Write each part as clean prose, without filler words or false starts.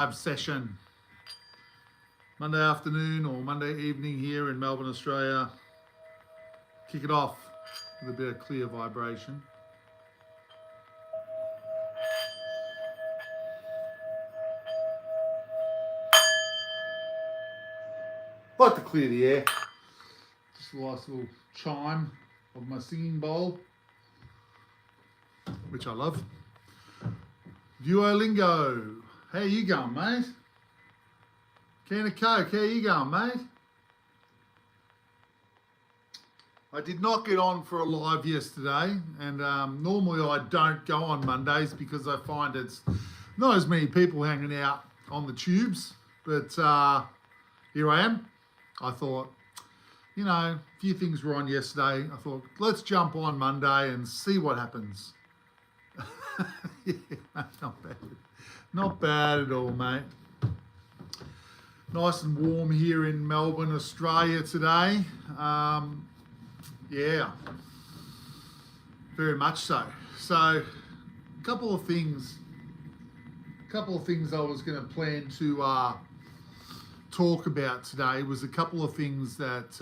live session Monday afternoon or Monday evening here in Melbourne, Australia. Kick it off with a bit of clear vibration. I like to clear the air. Just a nice little chime of my singing bowl, which I love. Duolingo, how you going, mate? Can of Coke, how you going, mate? I did not get on for a live yesterday, and normally I don't go on Mondays because I find it's not as many people hanging out on the tubes, but here I am. I thought, you know, a few things were on yesterday. I thought, let's jump on Monday and see what happens. Yeah, not bad. Not bad at all, mate. Nice and warm here in Melbourne, Australia today. Yeah, very much so. So, a couple of things I was going to plan to talk about today was a couple of things that,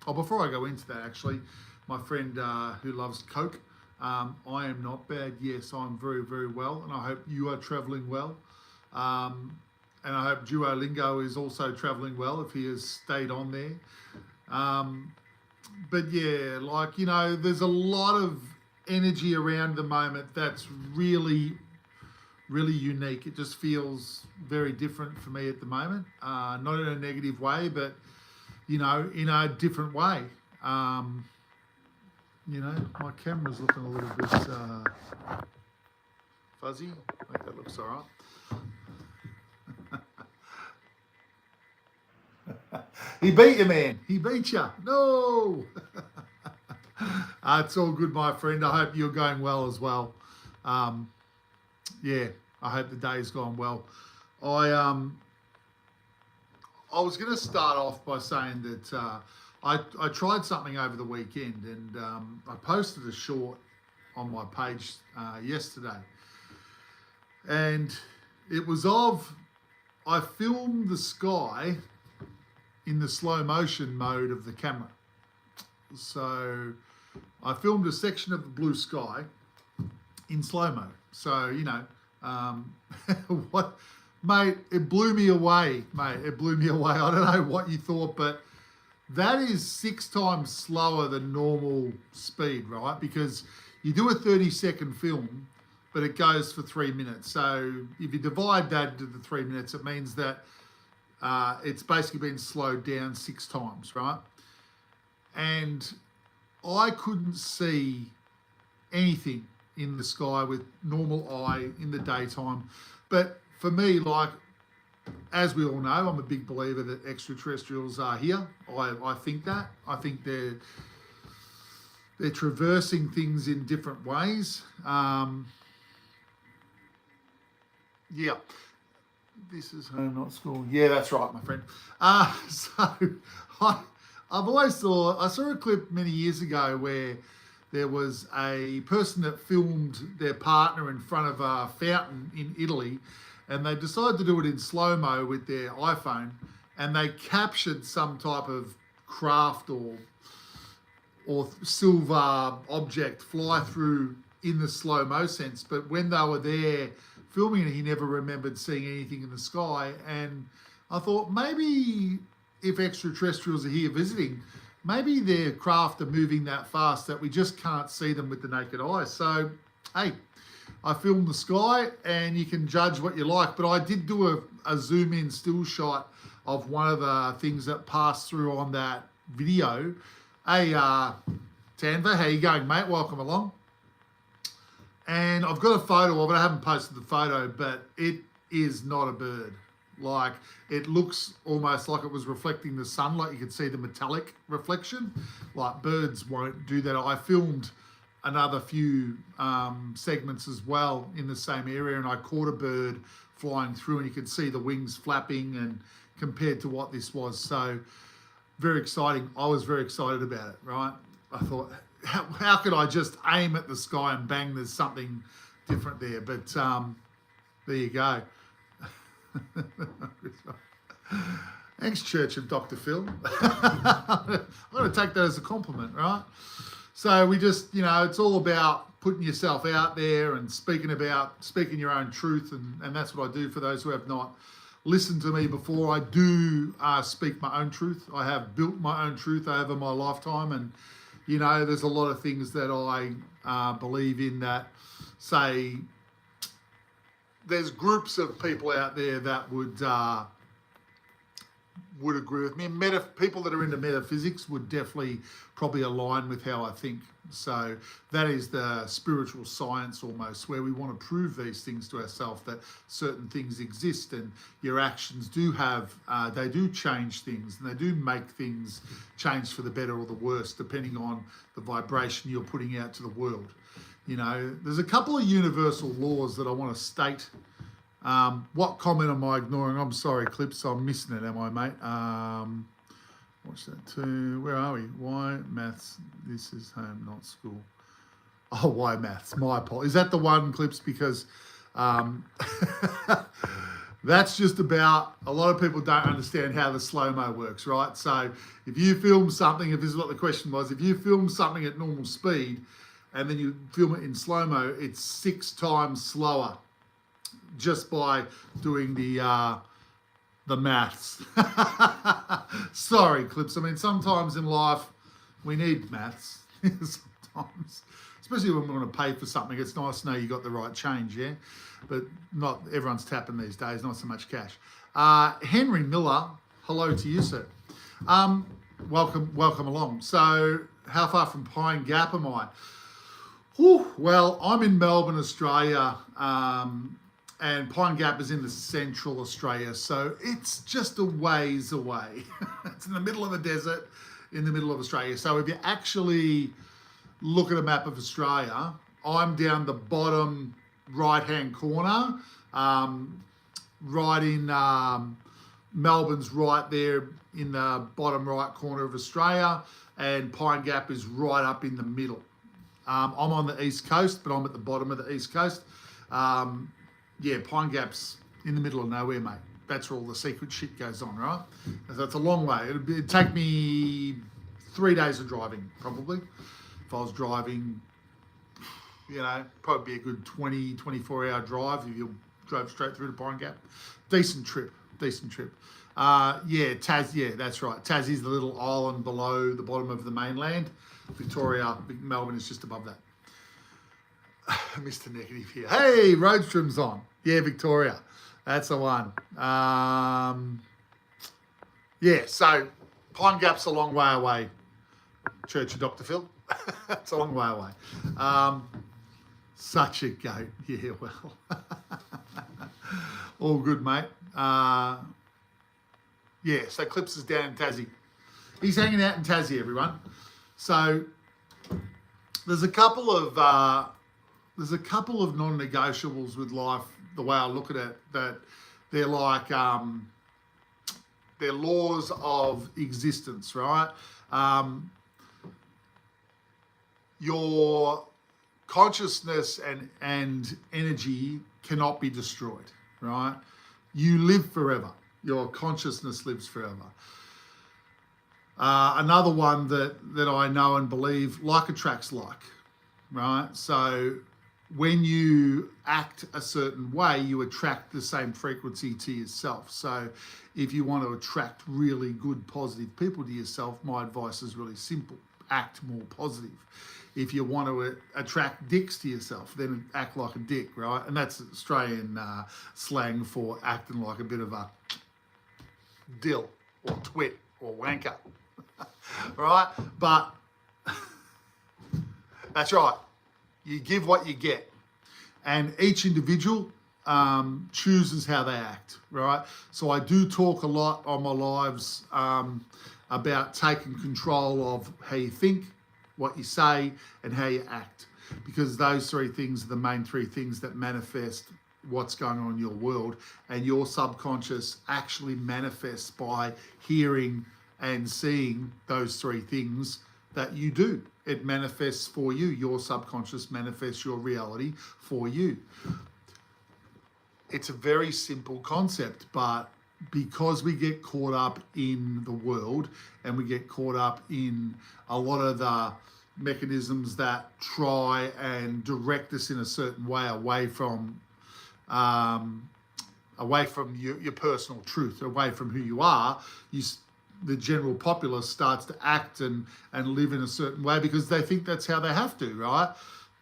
before I go into that actually, my friend who loves Coke, I am not bad. Yes, I'm very, very well, and I hope you are travelling well. And I hope Duolingo is also travelling well if he has stayed on there. But yeah, like, you know, there's a lot of energy around the moment that's really, really unique. It just feels very different for me at the moment. Not in a negative way, but, you know, in a different way. You know, my camera's looking a little bit fuzzy. I think that looks all right. He beat you, man. He beat you. No. It's all good, my friend. I hope you're going well as well. Yeah, I hope the day's gone well. I was going to start off by saying that I tried something over the weekend, and I posted a short on my page yesterday. And it was I filmed the sky in the slow motion mode of the camera. So I filmed a section of the blue sky in slow-mo. So, you know, what, mate, it blew me away, mate. It blew me away. I don't know what you thought, but that is 6 times slower than normal speed, right? Because you do a 30-second film, but it goes for 3 minutes. So if you divide that into the 3 minutes, it means that it's basically been slowed down 6 times, right? And I couldn't see anything in the sky with normal eye in the daytime. But for me, like, as we all know, I'm a big believer that extraterrestrials are here. I think that. I think they're traversing things in different ways. Yeah. This is home, not school. Yeah, that's right, my friend. So I've always thought, I saw a clip many years ago where there was a person that filmed their partner in front of a fountain in Italy, and they decided to do it in slow-mo with their iPhone, and they captured some type of craft or silver object fly through in the slow-mo sense. But when they were there filming it, he never remembered seeing anything in the sky. And I thought, maybe if extraterrestrials are here visiting, maybe their craft are moving that fast that we just can't see them with the naked eye. So, hey, I filmed the sky, and you can judge what you like. But I did do a zoom in still shot of one of the things that passed through on that video. Hey, Tanva, how you going, mate? Welcome along. And I've got a photo of it. I haven't posted the photo, but it is not a bird. Like, it looks almost like it was reflecting the sunlight. You could see the metallic reflection. Like, birds won't do that. I filmed another few segments as well in the same area, and I caught a bird flying through, and you could see the wings flapping, and compared to what this was. So very exciting. I was very excited about it, right? I thought, how could I just aim at the sky and bang, there's something different there? But there you go. Thanks, Church of Dr. Phil. I'm going to take that as a compliment, right? So we just, it's all about putting yourself out there and speaking your own truth. And that's what I do for those who have not listened to me before. I do speak my own truth. I have built my own truth over my lifetime. And, there's a lot of things that I believe in that say there's groups of people out there that would agree with me. People that are into metaphysics would definitely probably align with how I think. So that is the spiritual science almost, where we want to prove these things to ourselves, that certain things exist and your actions do they do change things, and they do make things change for the better or the worse, depending on the vibration you're putting out to the world. There's a couple of universal laws that I want to state. What comment am I ignoring? I'm sorry, Clips, I'm missing it, am I, mate? Watch that too. Where are we? Why maths? This is home, not school. Oh, why maths? My apologies. Is that the one, Clips? Because that's just about, a lot of people don't understand how the slow-mo works, right? So if you film something, if this is what the question was, if you film something at normal speed and then you film it in slow-mo, it's 6 times slower just by doing the maths. Sorry, Clips. I mean, sometimes in life we need maths. Sometimes, especially when we want to pay for something, it's nice to know you got the right change, yeah? But not everyone's tapping these days, not so much cash. Henry Miller, hello to you, sir. Welcome along. So how far from Pine Gap am I? Whew, well, I'm in Melbourne, Australia, and Pine Gap is in the central Australia, so it's just a ways away. It's in the middle of the desert, in the middle of Australia. So if you actually look at a map of Australia, I'm down the bottom right-hand corner, right in Melbourne's right there in the bottom right corner of Australia, and Pine Gap is right up in the middle. I'm on the east coast, but I'm at the bottom of the east coast. Yeah, Pine Gap's in the middle of nowhere, mate. That's where all the secret shit goes on, right? So it's a long way. It'd take me 3 days of driving, probably. If I was driving, probably be a good 24-hour drive if you drove straight through to Pine Gap. Decent trip. Yeah, that's right. Tassie's the little island below the bottom of the mainland. Victoria, Melbourne is just above that. Mr. Negative here. Hey, Roadstrom's on. Yeah, Victoria. That's the one. Yeah, so Pine Gap's a long way away. Church of Dr. Phil. It's a long way away. Such a goat. Yeah, well. All good, mate. Yeah, so Clips is down in Tassie. He's hanging out in Tassie, everyone. So there's a couple of non-negotiables with life, the way I look at it, that they're like, they're laws of existence, right? Your consciousness and energy cannot be destroyed, right? You live forever. Your consciousness lives forever. Another one that I know and believe, like attracts like, right? So when you act a certain way, you attract the same frequency to yourself. So if you want to attract really good, positive people to yourself, my advice is really simple. Act more positive. If you want to attract dicks to yourself, then act like a dick, right? And that's Australian slang for acting like a bit of a dill or twit or wanker, right? But that's right. You give what you get. And each individual chooses how they act, right? So I do talk a lot on my lives about taking control of how you think, what you say, and how you act. Because those 3 things are the main 3 things that manifest what's going on in your world. And your subconscious actually manifests by hearing and seeing those 3 things that you do. It manifests for you. Your subconscious manifests your reality for you. it's a very simple concept, but because we get caught up in the world and we get caught up in a lot of the mechanisms that try and direct us in a certain way away from your personal truth, away from who you are, the general populace starts to act and live in a certain way because they think that's how they have to, right?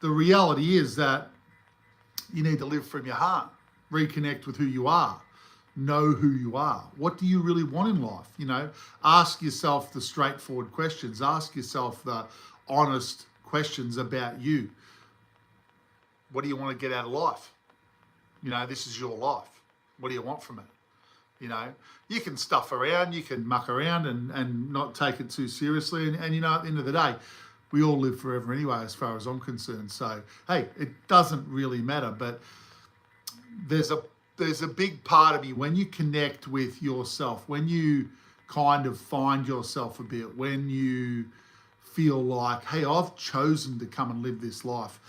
The reality is that you need to live from your heart, reconnect with who you are, know who you are. What do you really want in life? You know, ask yourself the straightforward questions. Ask yourself the honest questions about you. What do you want to get out of life? You know, this is your life. What do you want from it? You know, you can stuff around, you can muck around and not take it too seriously. And you know, at the end of the day, we all live forever anyway, as far as I'm concerned. So, hey, it doesn't really matter. But there's a big part of you when you connect with yourself, when you kind of find yourself a bit, when you feel like, hey, I've chosen to come and live this life.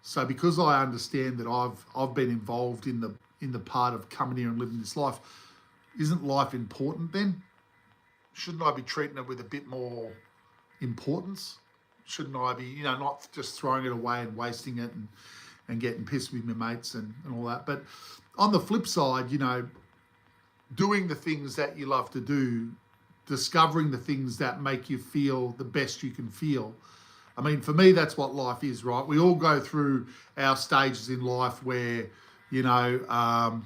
So because I understand that I've been involved in the part of coming here and living this life, isn't life important then? Shouldn't I be treating it with a bit more importance? Shouldn't I be, you know, not just throwing it away and wasting it and getting pissed with my mates and all that? But on the flip side, you know, doing the things that you love to do, discovering the things that make you feel the best you can feel. I mean, for me, that's what life is, right? We all go through our stages in life where, you know,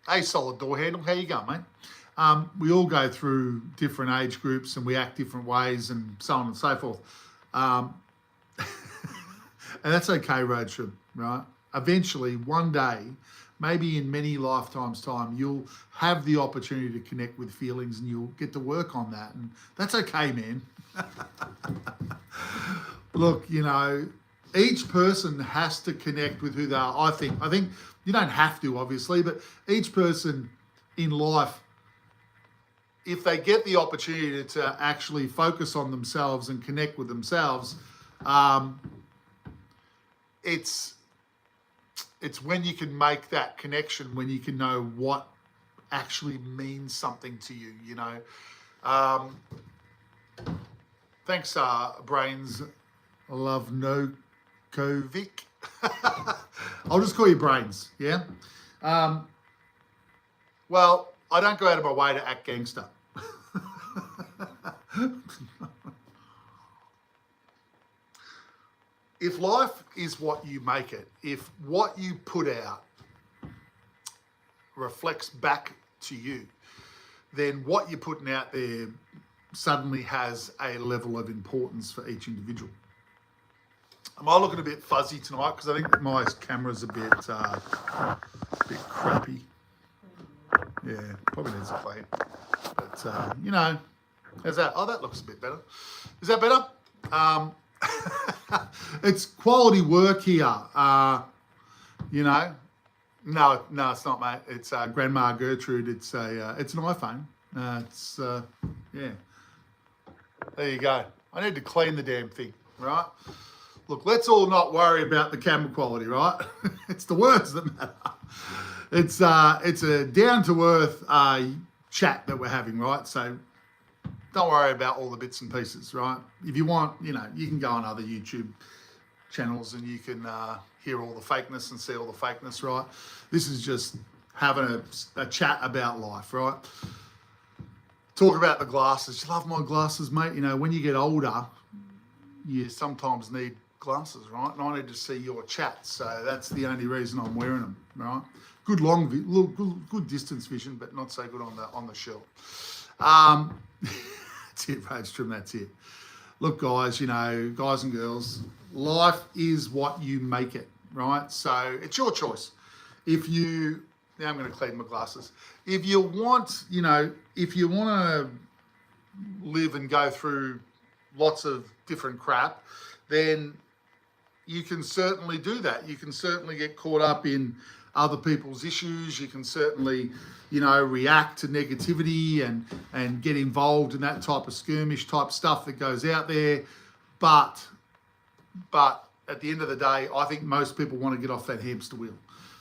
hey, solid door handle, how you going, mate? We all go through different age groups and we act different ways and so on and so forth. And that's okay, road trip, right? Eventually, one day, maybe in many lifetimes' time, you'll have the opportunity to connect with feelings and you'll get to work on that. And that's okay, man. Look, you know, each person has to connect with who they are. I think you don't have to, obviously, but each person in life, if they get the opportunity to actually focus on themselves and connect with themselves, it's when you can make that connection, when you can know what actually means something to you, you know. Thanks, Brains. I love Nokovic. I'll just call you Brains, yeah? Well, I don't go out of my way to act gangster. If life is what you make it, if what you put out reflects back to you, then what you're putting out there suddenly has a level of importance for each individual. Am I looking a bit fuzzy tonight? Because I think my camera's a bit crappy. Yeah, probably needs a clean. But, you know, how's that? Oh, that looks a bit better. Is that better? It's quality work here. You know, no, it's not, mate. It's Grandma Gertrude. It's an iPhone. Yeah. There you go. I need to clean the damn thing, right? Look, let's all not worry about the camera quality, right? It's the words that matter. It's a down-to-earth chat that we're having, right? So don't worry about all the bits and pieces, right? If you want, you know, you can go on other YouTube channels and you can hear all the fakeness and see all the fakeness, right? This is just having a chat about life, right? Talk about the glasses. You love my glasses, mate. You know, when you get older, you sometimes need glasses, right? And I need to see your chat, so that's the only reason I'm wearing them, right? Good good distance vision, but not so good on the shell. That's it, Roadstrom, that's it. Look, guys, you know, guys and girls, life is what you make it, right? So it's your choice. Now I'm going to clean my glasses. If you want, you know, if you want to live and go through lots of different crap, then you can certainly do that. You can certainly get caught up in other people's issues. You can certainly, you know, react to negativity and get involved in that type of skirmish type stuff that goes out there. But at the end of the day, I think most people want to get off that hamster wheel.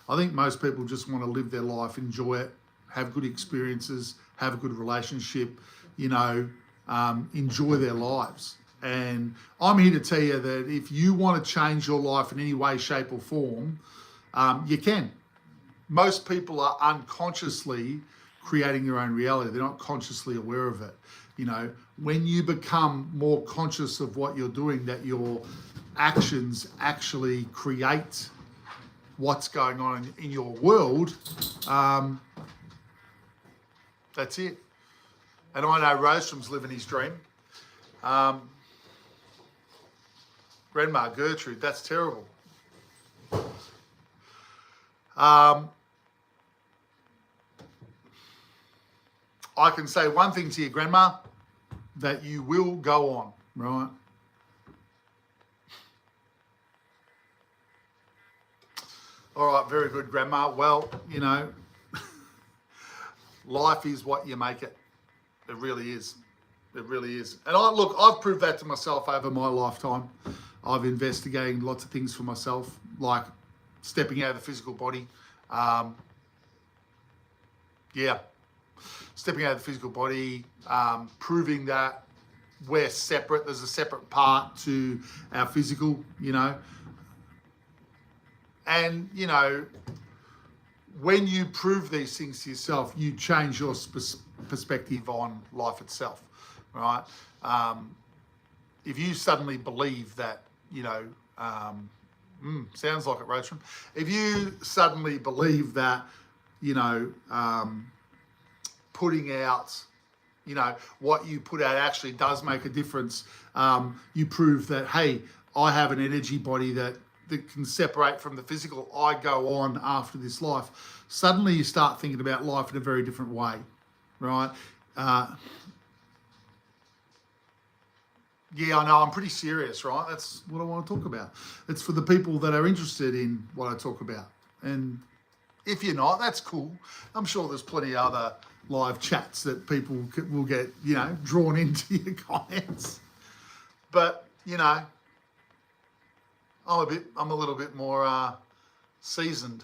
I think most people just want to live their life, enjoy it, have good experiences, have a good relationship, enjoy their lives. And I'm here to tell you that if you want to change your life in any way, shape or form, you can. Most people are unconsciously creating their own reality. They're not consciously aware of it. When you become more conscious of what you're doing, that your actions actually create what's going on in your world, that's it. And I know Rostrom's living his dream. Grandma Gertrude, that's terrible. I can say one thing to you, Grandma, that you will go on, right? All right, very good, Grandma. Well, life is what you make it. It really is. It really is. And I've proved that to myself over my lifetime. I've investigated lots of things for myself, like stepping out of the physical body. Stepping out of the physical body, proving that we're separate. There's a separate part to our physical, And, when you prove these things to yourself, you change your perspective on life itself, right? If you suddenly believe that, sounds like it, Rotram. If you suddenly believe that, putting out, what you put out actually does make a difference. You prove that, hey, I have an energy body that can separate from the physical. I go on after this life. Suddenly you start thinking about life in a very different way, right? Yeah, I know, I'm pretty serious, right? That's what I want to talk about. It's for the people that are interested in what I talk about. And if you're not, that's cool. I'm sure there's plenty of other live chats that people will get, drawn into your comments. But, I'm a little bit more seasoned,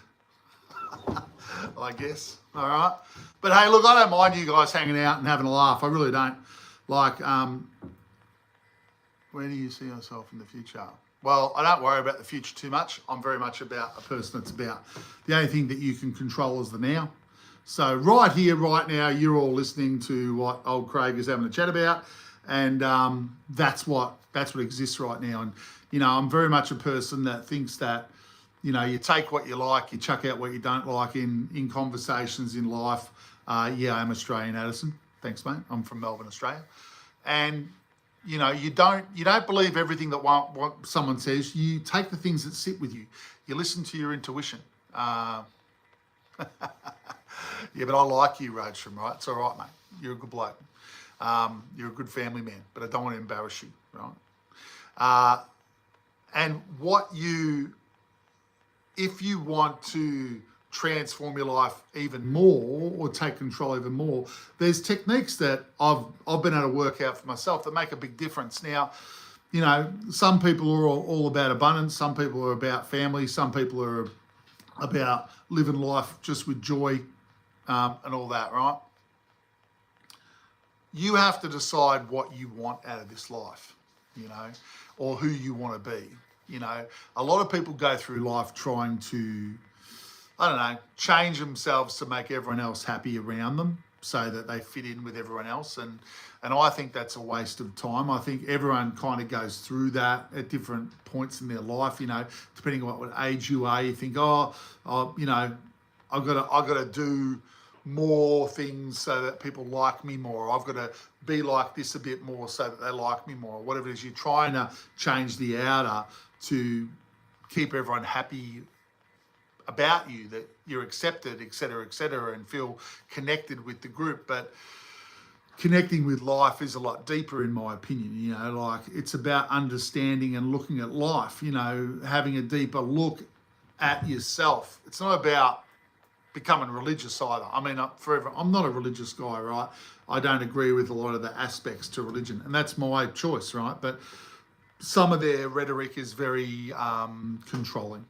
I guess. All right. But hey, look, I don't mind you guys hanging out and having a laugh. I really don't. Like, where do you see yourself in the future? Well, I don't worry about the future too much. I'm very much about a person that's about the only thing that you can control is the now. So right here, right now, you're all listening to what old Craig is having a chat about. And that's what exists right now. And, I'm very much a person that thinks that, you take what you like, you chuck out what you don't like in conversations in life. I'm Australian, Addison. Thanks, mate. I'm from Melbourne, Australia. And, you don't believe everything that what someone says. You take the things that sit with you. You listen to your intuition. Yeah, but I like you, Roadstrom, right? It's all right, mate. You're a good bloke. You're a good family man, but I don't want to embarrass you, right? And if you want to transform your life even more or take control even more, there's techniques that I've been able to work out for myself that make a big difference. Now, some people are all about abundance. Some people are about family. Some people are about living life just with joy and all that, right? You have to decide what you want out of this life, or who you want to be. A lot of people go through life trying to, change themselves to make everyone else happy around them so that they fit in with everyone else. And I think that's a waste of time. I think everyone kind of goes through that at different points in their life, depending on what age you are. You think, I've got to do more things so that people like me more. I've got to be like this a bit more so that they like me more. Whatever it is, you're trying to change the outer to keep everyone happy about you, that you're accepted, et cetera, and feel connected with the group. But connecting with life is a lot deeper, in my opinion. It's about understanding and looking at life, having a deeper look at yourself. It's not about becoming religious either. I mean, I'm not a religious guy, right? I don't agree with a lot of the aspects to religion, and that's my choice, right? But some of their rhetoric is very controlling.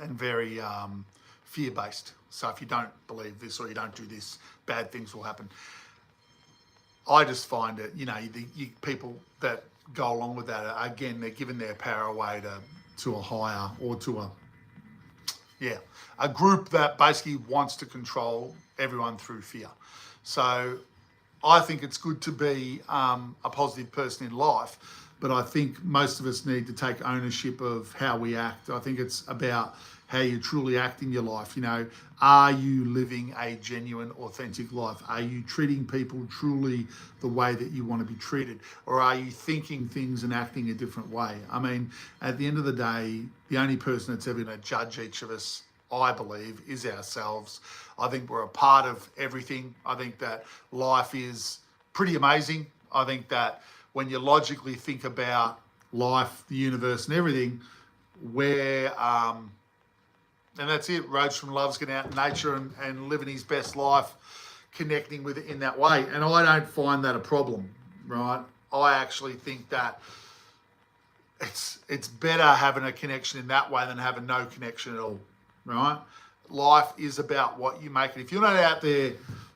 very fear-based. So if you don't believe this or you don't do this, bad things will happen. I just find it, people that go along with that, again, they're giving their power away to a higher or to a group that basically wants to control everyone through fear. So I think it's good to be a positive person in life, but I think most of us need to take ownership of how we act. I think it's about how you truly act in your life. Are you living a genuine, authentic life? Are you treating people truly the way that you want to be treated? Or are you thinking things and acting a different way? I mean, at the end of the day, the only person that's ever going to judge each of us, I believe, is ourselves. I think we're a part of everything. I think that life is pretty amazing. I think that when you logically think about life, the universe and everything, we're... and that's it. Roadstrom loves getting out in nature and living his best life, connecting with it in that way. And I don't find that a problem, right? I actually think that it's better having a connection in that way than having no connection at all, right? Life is about what you make it. If you're not out there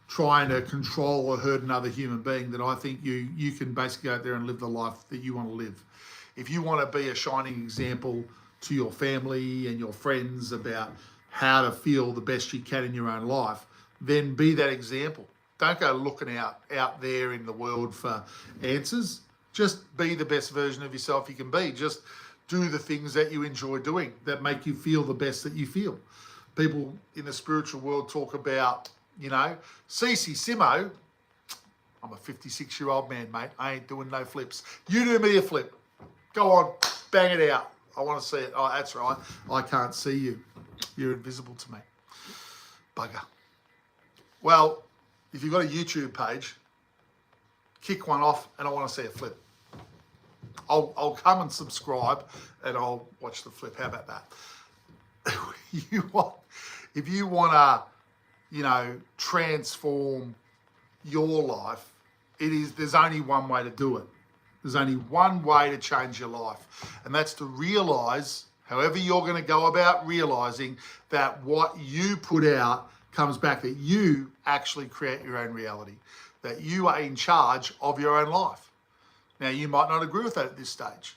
trying to control or hurt another human being, then I think you can basically go out there and live the life that you want to live. If you want to be a shining example to your family and your friends about how to feel the best you can in your own life, then be that example. Don't go looking out there in the world for answers. Just be the best version of yourself you can be. Just do the things that you enjoy doing that make you feel the best that you feel. People in the spiritual world talk about, Cece Simo. I'm a 56-year-old man, mate. I ain't doing no flips. You do me a flip. Go on, bang it out. I want to see it. Oh, that's right. I can't see you. You're invisible to me. Bugger. Well, if you've got a YouTube page, kick one off and I want to see a flip. I'll come and subscribe and I'll watch the flip. How about that? If you want to, transform your life, there's only one way to do it. There's only one way to change your life, and that's to realize, however you're going to go about realizing, that what you put out comes back, that you actually create your own reality, that you are in charge of your own life. Now, you might not agree with that at this stage,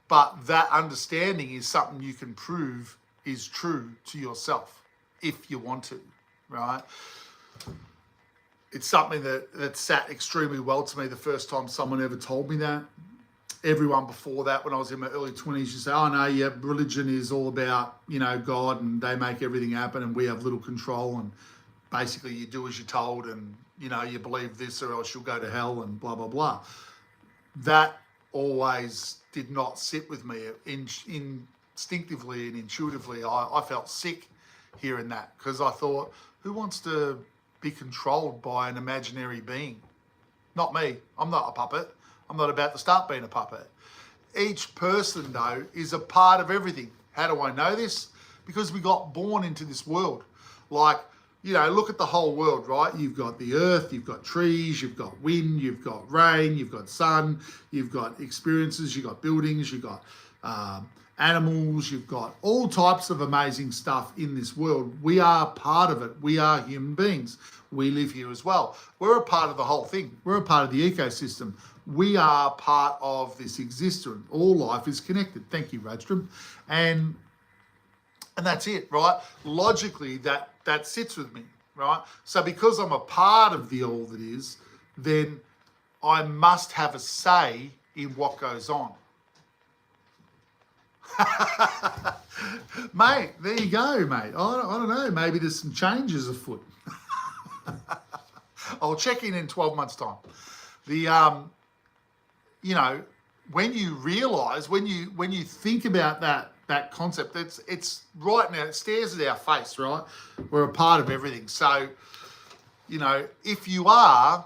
but that understanding is something you can prove is true to yourself if you want to, right? It's something that sat extremely well to me the first time someone ever told me that. Everyone before that, when I was in my early 20s, you say, oh no, yeah, religion is all about, God, and they make everything happen and we have little control, and basically you do as you're told, and, you believe this or else you'll go to hell and blah, blah, blah. That always did not sit with me. Instinctively and intuitively, I felt sick hearing that, because I thought, who wants to be controlled by an imaginary being? Not me. I'm not a puppet. I'm not about to start being a puppet. Each person, though, is a part of everything. How do I know this? Because we got born into this world. Like, look at the whole world, right? You've got the earth, you've got trees, you've got wind, you've got rain, you've got sun, you've got experiences, you've got buildings, you've got animals, you've got all types of amazing stuff in this world. We are part of it. We are human beings. We live here as well. We're a part of the whole thing. We're a part of the ecosystem. We are part of this existence. All life is connected. Thank you, Roadstrom. And that's it, right? Logically, that sits with me, right? So because I'm a part of the all that is, then I must have a say in what goes on. Mate, there you go, mate. I don't know. Maybe there's some changes afoot. I'll check in 12 months' time. When you realise, when you think about that concept, it's right now. It stares at our face, right? We're a part of everything. So, if you are,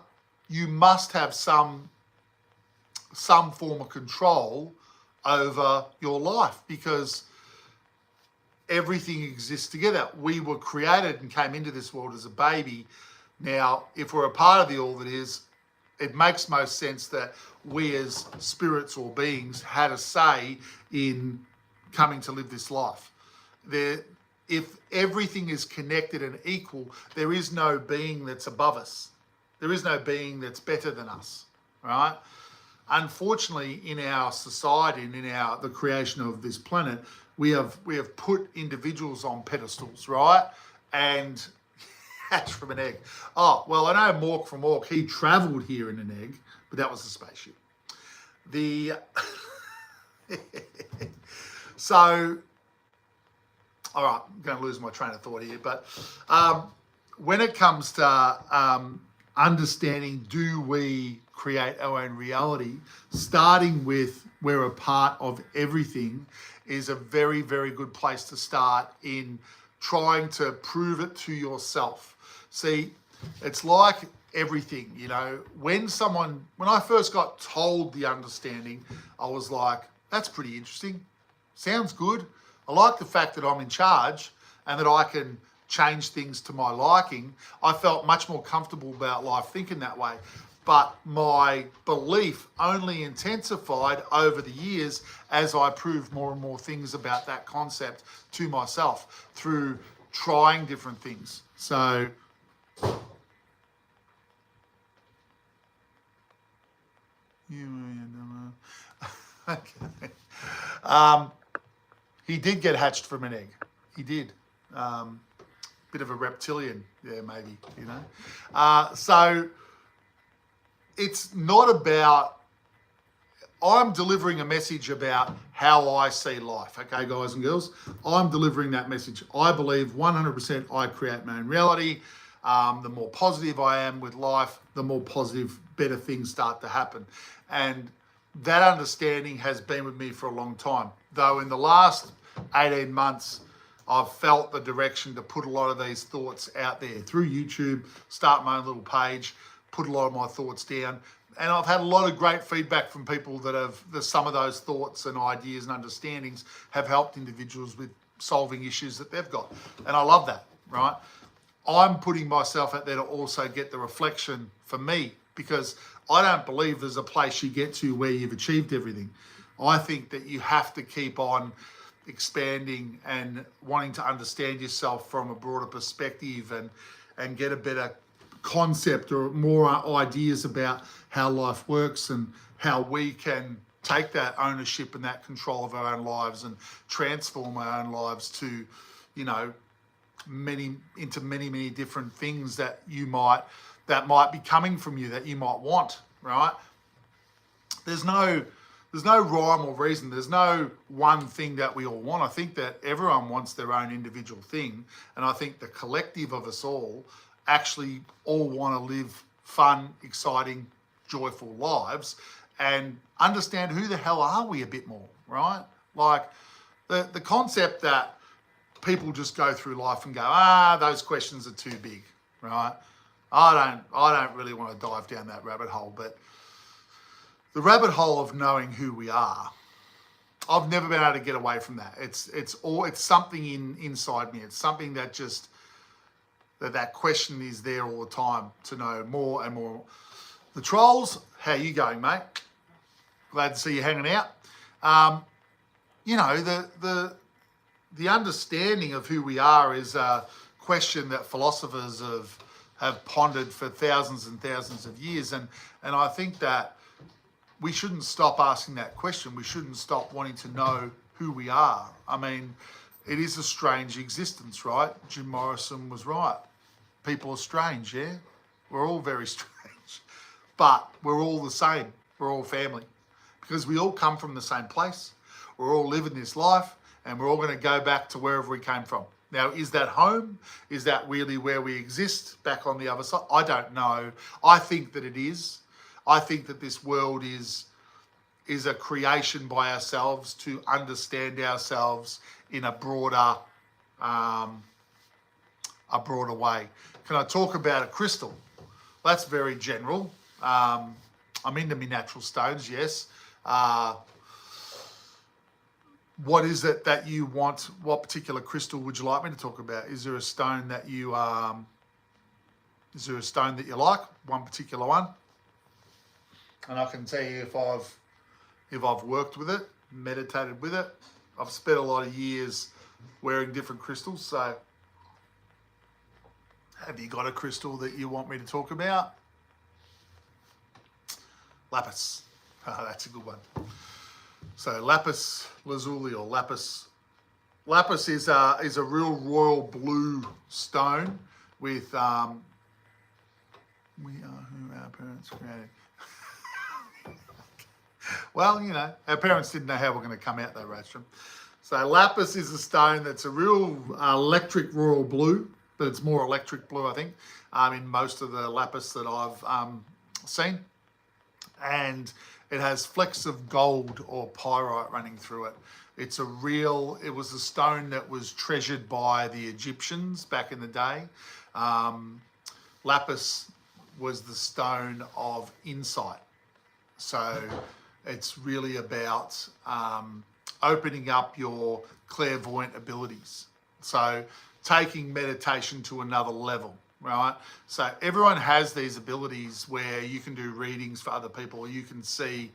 you must have some form of control over your life, because everything exists together. We were created and came into this world as a baby. Now, if we're a part of the all that is, it makes most sense that we as spirits or beings had a say in coming to live this life. if everything is connected and equal, there is no being that's above us. There is no being that's better than us, right? Unfortunately, in our society and in the creation of this planet, we have put individuals on pedestals, right? And hatched from an egg. Oh, well, I know Mork from Ork, he travelled here in an egg, but that was a spaceship. So, all right, I'm going to lose my train of thought here, but when it comes to understanding, do we create our own reality, starting with we're a part of everything is a very, very good place to start in trying to prove it to yourself. See, it's like everything, you know, when I first got told the understanding, I was like, that's pretty interesting. Sounds good. I like the fact that I'm in charge and that I can change things to my liking. I felt much more comfortable about life thinking that way. But my belief only intensified over the years as I proved more and more things about that concept to myself through trying different things. So okay. He did get hatched from an egg. He did. Bit of a reptilian there, maybe, you know. So it's not about, I'm delivering a message about how I see life, okay, guys and girls? I'm delivering that message. I believe 100% I create my own reality. The more positive I am with life, the more positive, better things start to happen. And that understanding has been with me for a long time. Though in the last 18 months, I've felt the direction to put a lot of these thoughts out there through YouTube, start my own little page, put a lot of my thoughts down. And I've had a lot of great feedback from people that some of those thoughts and ideas and understandings have helped individuals with solving issues that they've got. And I love that, right? I'm putting myself out there to also get the reflection for me, because I don't believe there's a place you get to where you've achieved everything. I think that you have to keep on expanding and wanting to understand yourself from a broader perspective and get a better concept or more ideas about how life works and how we can take that ownership and that control of our own lives and transform our own lives to, you know, many different things that might be coming from you that you might want, right? There's no rhyme or reason. There's no one thing that we all want. I think that everyone wants their own individual thing. And I think the collective of us all actually all want to live fun, exciting, joyful lives and understand who the hell are we a bit more, right? Like the concept that people just go through life and go, those questions are too big, right? I don't really want to dive down that rabbit hole, but the rabbit hole of knowing who we are, I've never been able to get away from that. It's something inside me. It's something that just that question is there all the time to know more and more. The trolls, how you going, mate? Glad to see you hanging out. You know, the understanding of who we are is a question that philosophers have pondered for thousands and thousands of years, and I think that we shouldn't stop asking that question. We shouldn't stop wanting to know who we are. I mean, it is a strange existence, right? Jim Morrison was right. People are strange, yeah? We're all very strange. But we're all the same. We're all family. Because we all come from the same place. We're all living this life, and we're all going to go back to wherever we came from. Now, is that home? Is that really where we exist, back on the other side? I don't know. I think that it is. I think that this world is a creation by ourselves to understand ourselves in a broader way. Can I talk about a crystal? That's very general. I'm into my natural stones, yes. What is it that you want? What particular crystal would you like me to talk about? Is there a stone that you like? One particular one? And I can tell you if I've worked with it, meditated with it. I've spent a lot of years wearing different crystals. So have you got a crystal that you want me to talk about? Lapis. Oh, that's a good one. So lapis lazuli, or lapis. Lapis is a real royal blue stone with we are who our parents created. Well, you know, our parents didn't know how we're going to come out though, Rachel. So lapis is a stone that's a real electric royal blue, but it's more electric blue, I think, in most of the lapis that I've seen. And it has flecks of gold or pyrite running through it. It was a stone that was treasured by the Egyptians back in the day. Lapis was the stone of insight. So it's really about opening up your clairvoyant abilities. So taking meditation to another level, right? So everyone has these abilities where you can do readings for other people, or you can see,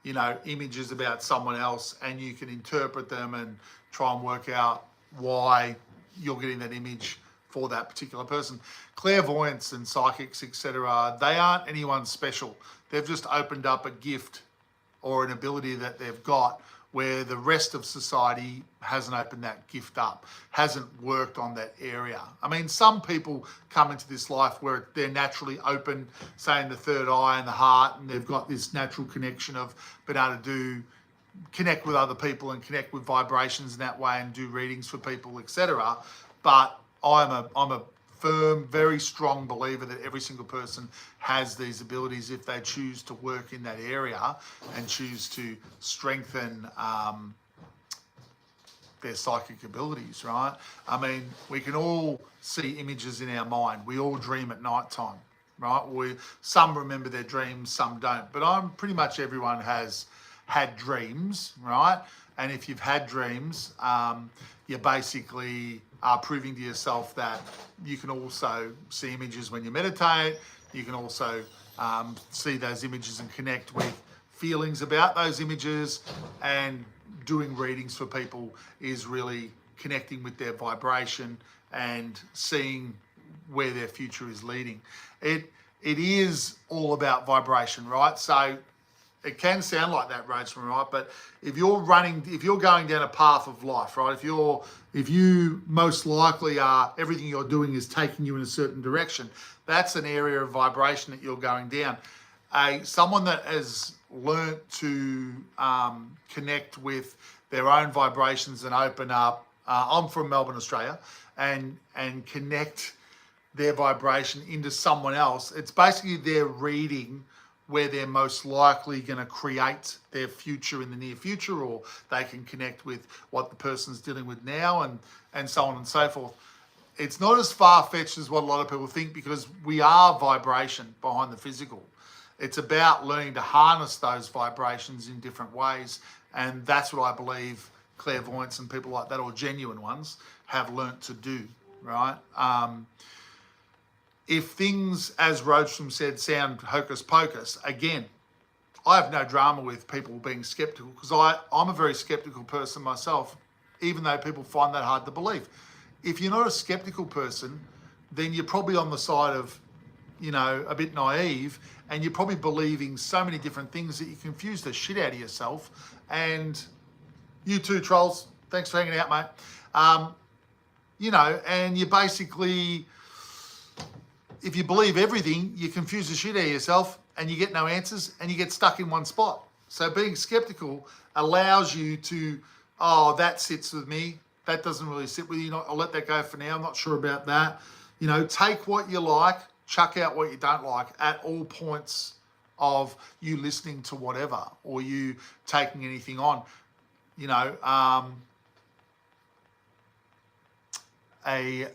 you know, images about someone else, and you can interpret them and try and work out why you're getting that image for that particular person. Clairvoyants and psychics, etc., they aren't anyone special. They've just opened up a gift or an ability that they've got where the rest of society hasn't opened that gift up, hasn't worked on that area. I mean, some people come into this life where they're naturally open, say in the third eye and the heart, and they've got this natural connection of being able to connect with other people and connect with vibrations in that way and do readings for people, etc. But I'm a firm, very strong believer that every single person has these abilities if they choose to work in that area and choose to strengthen their psychic abilities, right? I mean, we can all see images in our mind. We all dream at night time, right? Some remember their dreams, some don't. But pretty much everyone has had dreams, right? And if you've had dreams, you basically are proving to yourself that you can also see images when you meditate. You can also see those images and connect with feelings about those images. And doing readings for people is really connecting with their vibration and seeing where their future is leading. It is all about vibration, right? So it can sound like that, Rachel, right? But if you're going down a path of life, right? If you most likely are, everything you're doing is taking you in a certain direction, that's an area of vibration that you're going down. Someone that has learnt to connect with their own vibrations and open up, I'm from Melbourne, Australia, and connect their vibration into someone else, it's basically their reading where they're most likely going to create their future in the near future, or they can connect with what the person's dealing with now, and so on and so forth. It's not as far-fetched as what a lot of people think, because we are vibration behind the physical. It's about learning to harness those vibrations in different ways, and that's what I believe clairvoyants and people like that, or genuine ones, have learnt to do, right? If things, as Rodstrom said, sound hocus pocus, again, I have no drama with people being skeptical, because I'm a very skeptical person myself, even though people find that hard to believe. If you're not a skeptical person, then you're probably on the side of, you know, a bit naive, and you're probably believing so many different things that you confuse the shit out of yourself. And you too, trolls, thanks for hanging out, mate. You know, and you basically, if you believe everything, you confuse the shit out of yourself, and you get no answers, and you get stuck in one spot. So being skeptical allows you to, oh, that sits with me. That doesn't really sit with you. I'll let that go for now. I'm not sure about that. You know, take what you like, chuck out what you don't like at all points of you listening to whatever, or you taking anything on. You know, Atri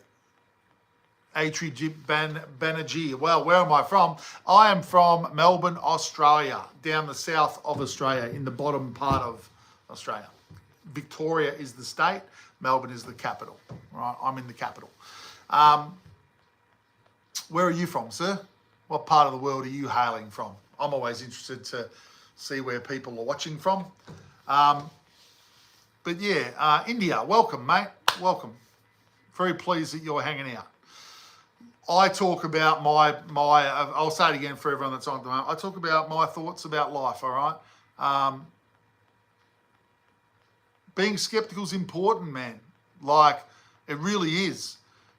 Banerjee. Well, where am I from? I am from Melbourne, Australia, down the south of Australia, in the bottom part of Australia. Victoria is the state, Melbourne is the capital, right? I'm in the capital. Where are you from, sir? What part of the world are you hailing from? I'm always interested to see where people are watching from. But yeah, India, welcome, mate. welcome. Very pleased that you're hanging out. I talk about I'll say it again for everyone that's on the moment. I talk about my thoughts about life, all right? Being skeptical is important, man. Like, it really is.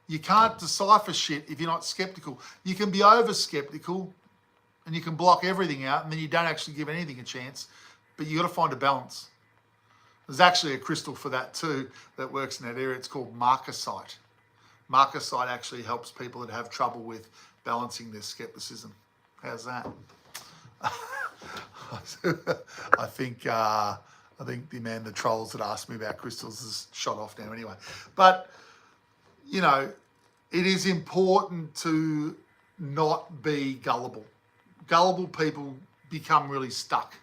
You can't decipher shit if you're not skeptical. You can be over skeptical and you can block everything out and then you don't actually give anything a chance, but you got to find a balance. There's actually a crystal for that too that works in that area. It's called marcasite. Marcasite actually helps people that have trouble with balancing their skepticism. How's that? I think the trolls that asked me about crystals is shot off now anyway. But, you know, it is important to not be gullible. Gullible people become really stuck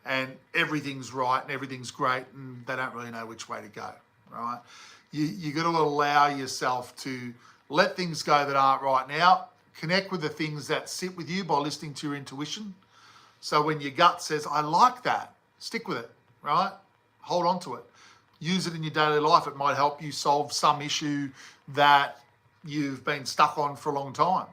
and everything's right and everything's great and they don't really know which way to go, right? You got to allow yourself to let things go that aren't right now. Connect with the things that sit with you by listening to your intuition. So when your gut says, I like that, stick with it, right? Hold on to it. Use it in your daily life. It might help you solve some issue that you've been stuck on for a long time.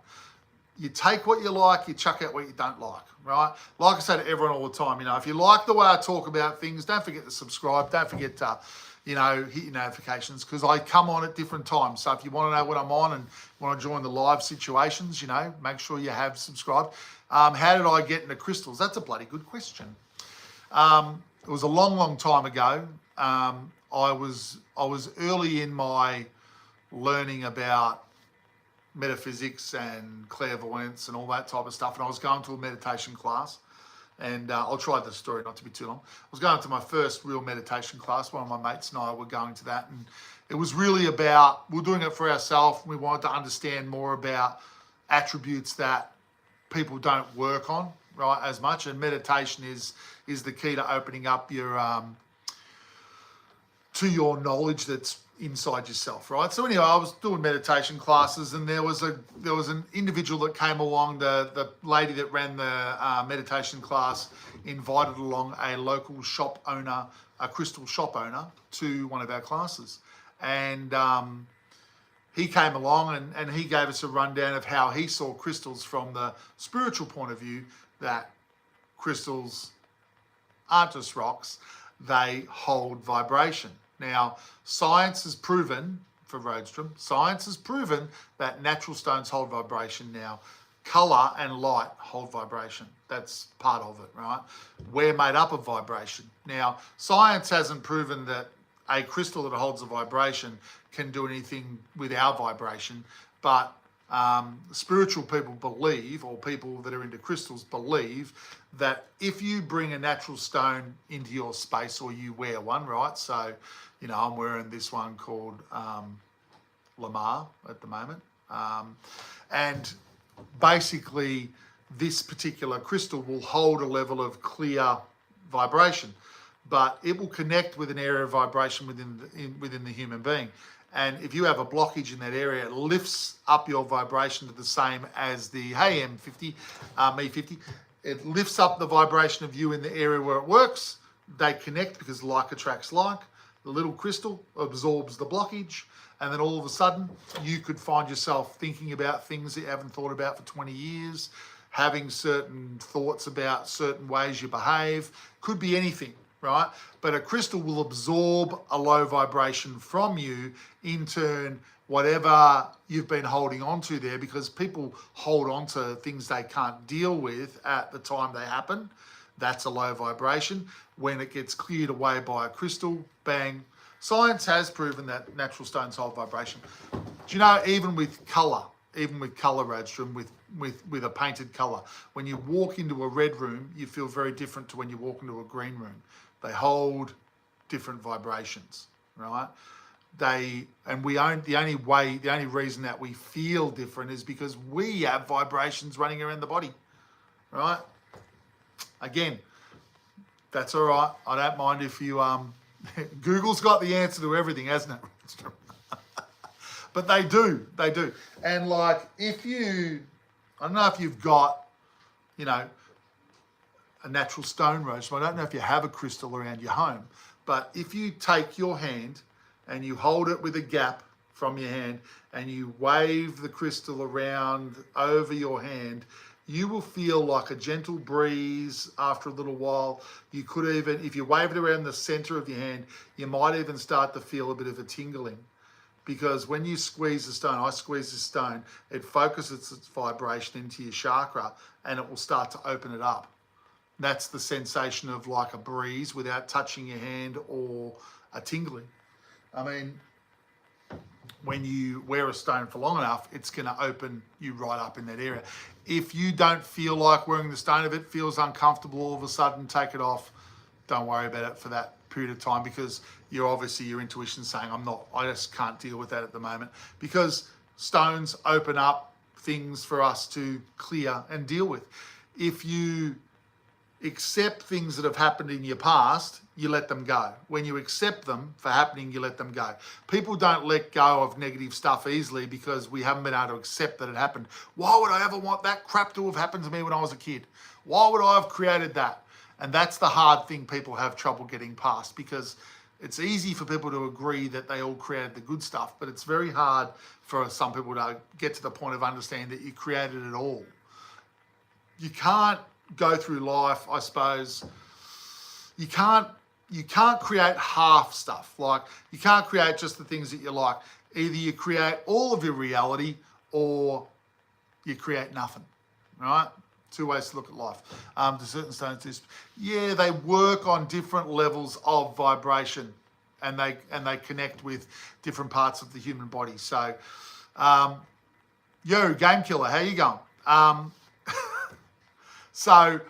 You take what you like, you chuck out what you don't like, right? Like I say to everyone all the time, you know, if you like the way I talk about things, don't forget to subscribe. Don't forget to, you know, hit your notifications because I come on at different times. So if you want to know what I'm on and want to join the live situations, you know, make sure you have subscribed. How did I get into crystals? That's a bloody good question. It was a long, long time ago. I was early in my learning about metaphysics and clairvoyance and all that type of stuff. And I was going to a meditation class. And I'll try the story not to be too long. I was going to my first real meditation class. One of my mates and I were going to that. And it was really about, we're doing it for ourselves. We wanted to understand more about attributes that people don't work on, right, as much. And meditation is the key to opening up your to your knowledge that's inside yourself, right? So anyway, I was doing meditation classes and there was an individual that came along, the lady that ran the meditation class invited along a local shop owner, a crystal shop owner, to one of our classes. And he came along and he gave us a rundown of how he saw crystals from the spiritual point of view, that crystals aren't just rocks, they hold vibration. Now, science has proven, for Roadstrom, science has proven that natural stones hold vibration now. Colour and light hold vibration. That's part of it, right? We're made up of vibration. Now, science hasn't proven that a crystal that holds a vibration can do anything with our vibration, but spiritual people believe, or people that are into crystals believe, that if you bring a natural stone into your space, or you wear one, right? So, you know, I'm wearing this one called Lamar at the moment. And basically this particular crystal will hold a level of clear vibration, but it will connect with an area of vibration within the human being. And if you have a blockage in that area, it lifts up your vibration to the same as the M50, Me50. It lifts up the vibration of you in the area where it works. They connect because like attracts like. The little crystal absorbs the blockage, and then all of a sudden you could find yourself thinking about things that you haven't thought about for 20 years, having certain thoughts about certain ways you behave. Could be anything, right? But a crystal will absorb a low vibration from you, in turn, whatever you've been holding on to there, because people hold on to things they can't deal with at the time they happen. That's a low vibration. When it gets cleared away by a crystal, bang. Science has proven that natural stones hold vibration. Do you know, even with colour, Radstrom, with a painted colour, when you walk into a red room, you feel very different to when you walk into a green room. They hold different vibrations, right? The only reason that we feel different is because we have vibrations running around the body, right? Again, that's all right. I don't mind if you, Google's got the answer to everything, hasn't it? But they do. And like, I don't know if you've got, you know, a natural stone roast. I don't know if you have a crystal around your home, but if you take your hand and you hold it with a gap from your hand and you wave the crystal around over your hand, you will feel like a gentle breeze after a little while. You could even, if you wave it around the center of your hand, you might even start to feel a bit of a tingling. Because when you squeeze the stone, I squeeze the stone, it focuses its vibration into your chakra and it will start to open it up. That's the sensation of like a breeze without touching your hand or a tingling. I mean, when you wear a stone for long enough, it's going to open you right up in that area. If you don't feel like wearing the stone, if it feels uncomfortable all of a sudden, take it off. Don't worry about it for that period of time, because you're obviously, your intuition saying, I just can't deal with that at the moment. Because stones open up things for us to clear and deal with. If you accept things that have happened in your past, you let them go. When you accept them for happening, you let them go. People don't let go of negative stuff easily because we haven't been able to accept that it happened. Why would I ever want that crap to have happened to me when I was a kid? Why would I have created that? And that's the hard thing people have trouble getting past, because it's easy for people to agree that they all created the good stuff, but it's very hard for some people to get to the point of understanding that you created it all. You can't go through life, I suppose. You can't create half stuff. Like, you can't create just the things that you like. Either you create all of your reality or you create nothing, right? Two ways to look at life. Do certain stones do? Yeah, they work on different levels of vibration, and they connect with different parts of the human body. So, yo, Game Killer, how you going? So,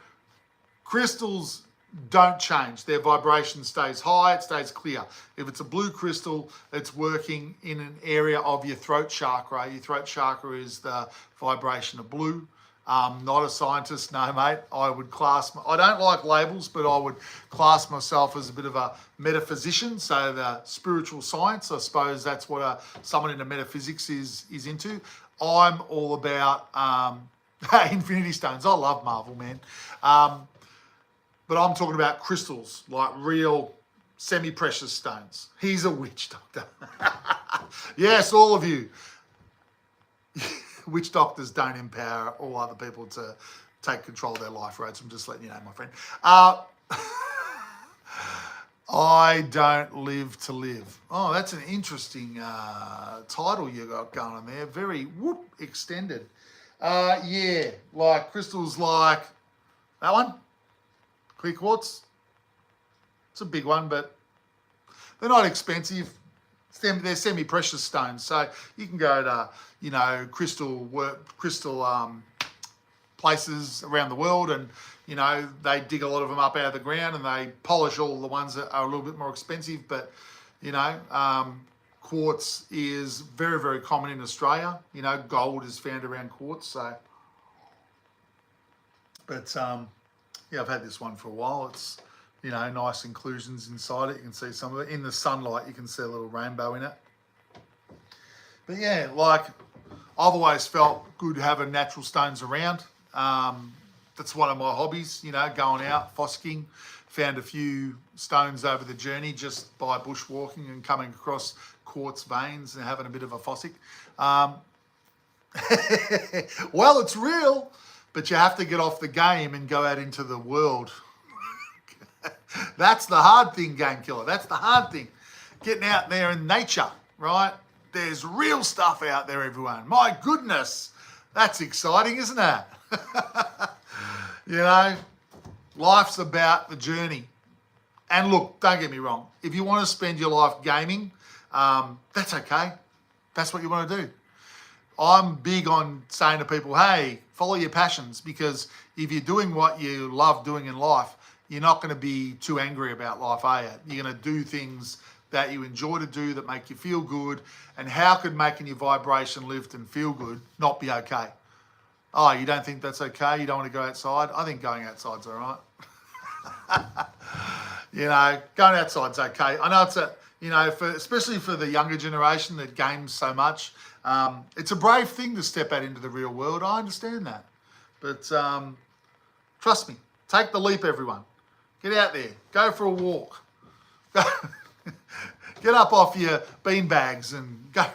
crystals don't change. Their vibration stays high, it stays clear. If it's a blue crystal, it's working in an area of your throat chakra. Your throat chakra is the vibration of blue. Not a scientist, no mate. I don't like labels, but I would class myself as a bit of a metaphysician. So the spiritual science, I suppose that's what someone into metaphysics is into. I'm all about infinity stones. I love Marvel, man. But I'm talking about crystals, like real semi-precious stones. He's a witch doctor. Yes, all of you. Witch doctors don't empower all other people to take control of their life, right? So I'm just letting you know, my friend. I don't live to live. Oh, that's an interesting title you got going on there. Very extended. Yeah, like crystals like that one, clear quartz. It's a big one, but they're not expensive. They're semi-precious stones, so you can go to, crystal places around the world, and they dig a lot of them up out of the ground, and they polish all the ones that are a little bit more expensive. But quartz is very, very common in Australia. Gold is found around quartz. So, but yeah, I've had this one for a while. It's nice inclusions inside it. You can see some of it in the sunlight. You can see a little rainbow in it. But yeah, like, I've always felt good having natural stones around. That's one of my hobbies, going out, fossicking. Found a few stones over the journey just by bushwalking and coming across quartz veins and having a bit of a fossick. Well, it's real, but you have to get off the game and go out into the world. That's the hard thing, Game Killer. That's the hard thing. Getting out there in nature, right? There's real stuff out there, everyone. My goodness. That's exciting, isn't it? Life's about the journey. And look, don't get me wrong. If you want to spend your life gaming, that's okay. That's what you want to do. I'm big on saying to people, hey, follow your passions, because if you're doing what you love doing in life, you're not going to be too angry about life, are you? You're going to do things that you enjoy to do, that make you feel good. And how could making your vibration lift and feel good not be okay? Oh, you don't think that's okay? You don't want to go outside? I think going outside's all right. Going outside's okay. I know it's especially for the younger generation that games so much, it's a brave thing to step out into the real world. I understand that. But trust me, take the leap, everyone. Get out there. Go for a walk. Get up off your bean bags and go.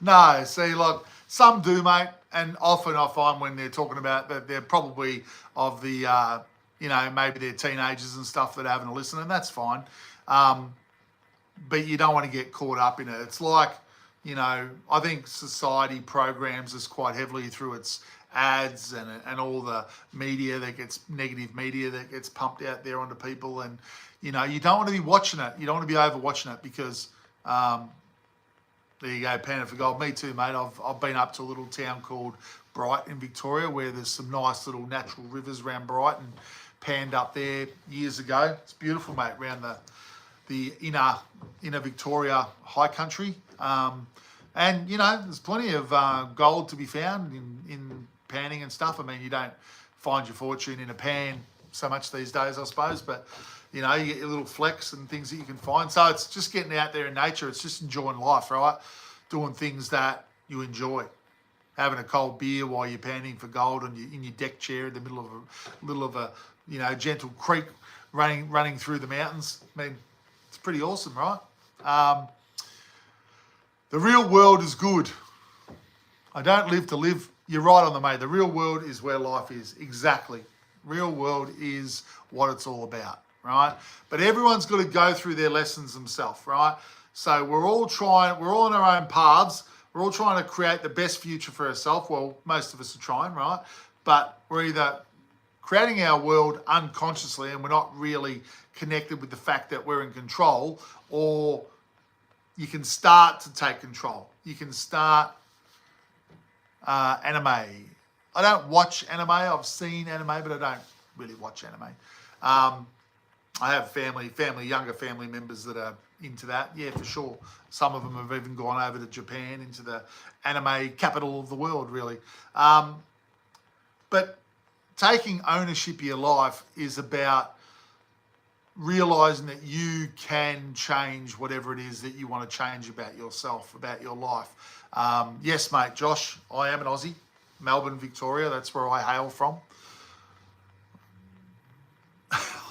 No, see, like some do, mate, and often I find when they're talking about that, they're probably of the, maybe they're teenagers and stuff that are having a listen, and that's fine. But you don't want to get caught up in it. It's like, I think society programs us quite heavily through its ads and all the media that gets negative media that gets pumped out there onto people, and you don't want to be watching it. You don't want to be over watching it because there you go, panning for gold. Me too, mate. I've been up to a little town called Bright in Victoria where there's some nice little natural rivers around Brighton. Panned up there years ago. It's beautiful, mate, around the inner Victoria high country. And there's plenty of gold to be found in panning and stuff. I mean, you don't find your fortune in a pan so much these days, I suppose, but you get your little flecks and things that you can find. So it's just getting out there in nature. It's just enjoying life, right? Doing things that you enjoy. Having a cold beer while you're panning for gold in your deck chair in the middle of a gentle creek running through the mountains. I mean, it's pretty awesome, right? The real world is good. I don't live to live. You're right on the mate. The real world is where life is. Exactly. Real world is what it's all about, right? But everyone's got to go through their lessons themselves, right? So we're all on our own paths. We're all trying to create the best future for ourselves. Well, most of us are trying, right? But we're either creating our world unconsciously and we're not really connected with the fact that we're in control, or you can start to take control. You can start anime. I don't watch anime. I've seen anime, but I don't really watch anime. I have younger family members that are into that. Yeah, for sure. Some of them have even gone over to Japan, into the anime capital of the world, really. But taking ownership of your life is about realizing that you can change whatever it is that you want to change about yourself, about your life. Yes, mate, Josh, I am an Aussie. Melbourne, Victoria, that's where I hail from.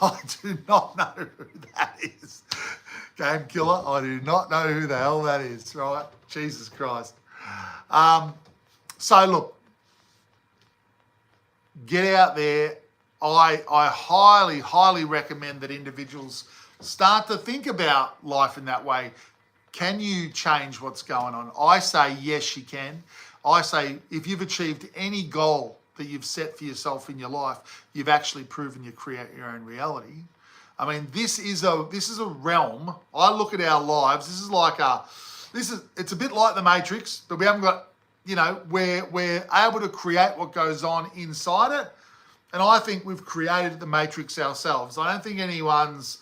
I do not know who that is. Game killer, I do not know who the hell that is, right? Jesus Christ. So look, get out there. I highly, highly recommend that individuals start to think about life in that way. Can you change what's going on? I say yes, you can. I say if you've achieved any goal that you've set for yourself in your life, you've actually proven you create your own reality. I mean, this is a realm. I look at our lives. It's a bit like the Matrix, but we haven't got, we're able to create what goes on inside it. And I think we've created the Matrix ourselves. I don't think anyone's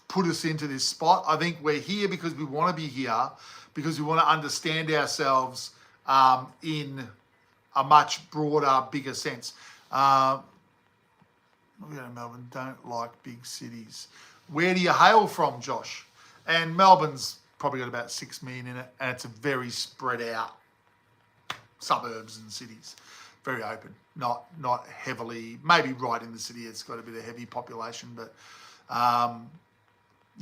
put us into this spot. I think we're here because we want to be here, because we want to understand ourselves in a much broader, bigger sense. Melbourne don't like big cities. Where do you hail from, Josh? And Melbourne's probably got about 6 million in it, and it's a very spread out suburbs and cities. Very open, not heavily, maybe right in the city it's got a bit of heavy population, but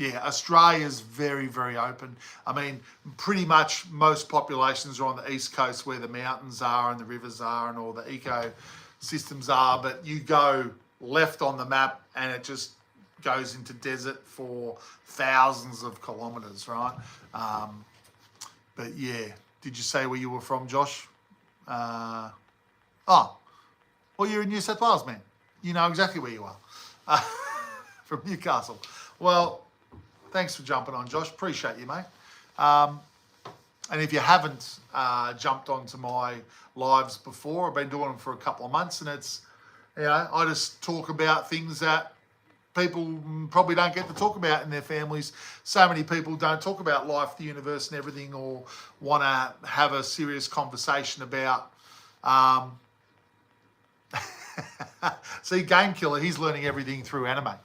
Australia's very, very open. I mean, pretty much most populations are on the east coast where the mountains are and the rivers are and all the ecosystems are, but you go left on the map and it just goes into desert for thousands of kilometres, right? But yeah, did you say where you were from, Josh? Well, you're in New South Wales, man. You know exactly where you are. From Newcastle. Well, thanks for jumping on, Josh. Appreciate you, mate. And if you haven't jumped onto my lives before, I've been doing them for a couple of months, and it's, I just talk about things that people probably don't get to talk about in their families. So many people don't talk about life, the universe and everything, or want to have a serious conversation about... See, Game Killer, he's learning everything through anime.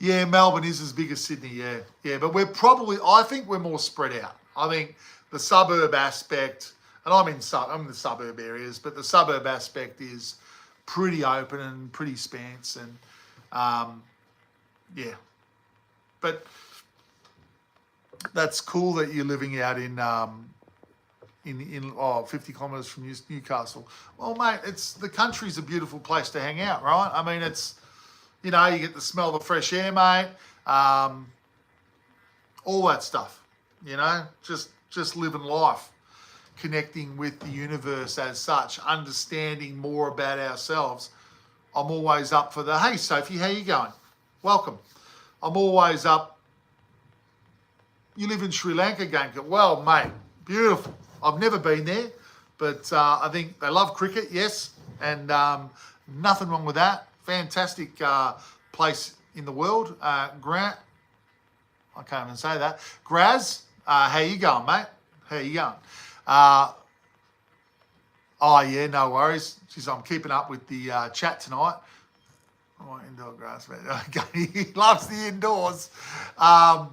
Yeah, Melbourne is as big as Sydney, yeah. But I think we're more spread out. I think the suburb aspect, and I'm in the suburb areas, but the suburb aspect is pretty open and pretty sparse, and But that's cool that you're living out in 50 kilometres from Newcastle. Well, mate, the country's a beautiful place to hang out, right? I mean, it's, you know, you get to smell the fresh air, mate. All that stuff, you know, just living life, connecting with the universe as such, understanding more about ourselves. I'm always up for the, hey, Sophie, how you going? Welcome. I'm always up. You live in Sri Lanka, Ganka. Well, mate, beautiful. I've never been there, but I think they love cricket, yes, and nothing wrong with that. Fantastic place in the world. Grant, I can't even say that. Graz, how you going, mate? How you going? Oh, yeah, no worries. Jeez, I'm keeping up with the chat tonight. Oh, indoor grass, man. Okay, he loves the indoors. Yeah,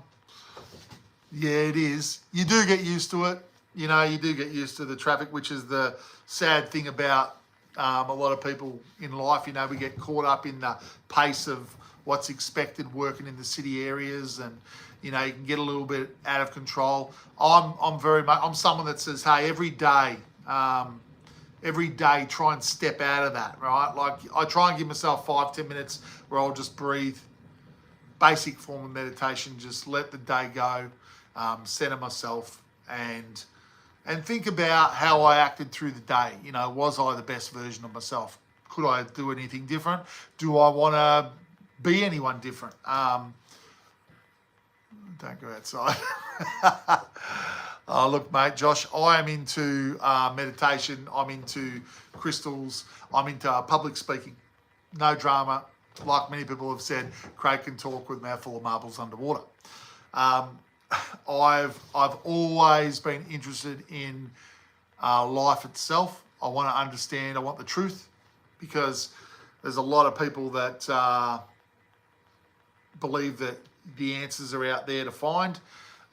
it is. You do get used to it. You know, you do get used to the traffic, which is the sad thing about a lot of people in life. You know, we get caught up in the pace of what's expected working in the city areas, and, you know, you can get a little bit out of control. I'm someone that says, hey, every day try and step out of that, right? Like, I try and give myself 5-10 minutes where I'll just breathe, basic form of meditation, just let the day go, center myself, and think about how I acted through the day. You know, was I the best version of myself? Could I do anything different? Do I want to be anyone different? Don't go outside. Oh, look, mate, Josh, I am into meditation. I'm into crystals. I'm into public speaking. No drama. Like many people have said, Craig can talk with a mouthful of marbles underwater. I've always been interested in life itself. I want to understand. I want the truth, because there's a lot of people that believe that the answers are out there to find.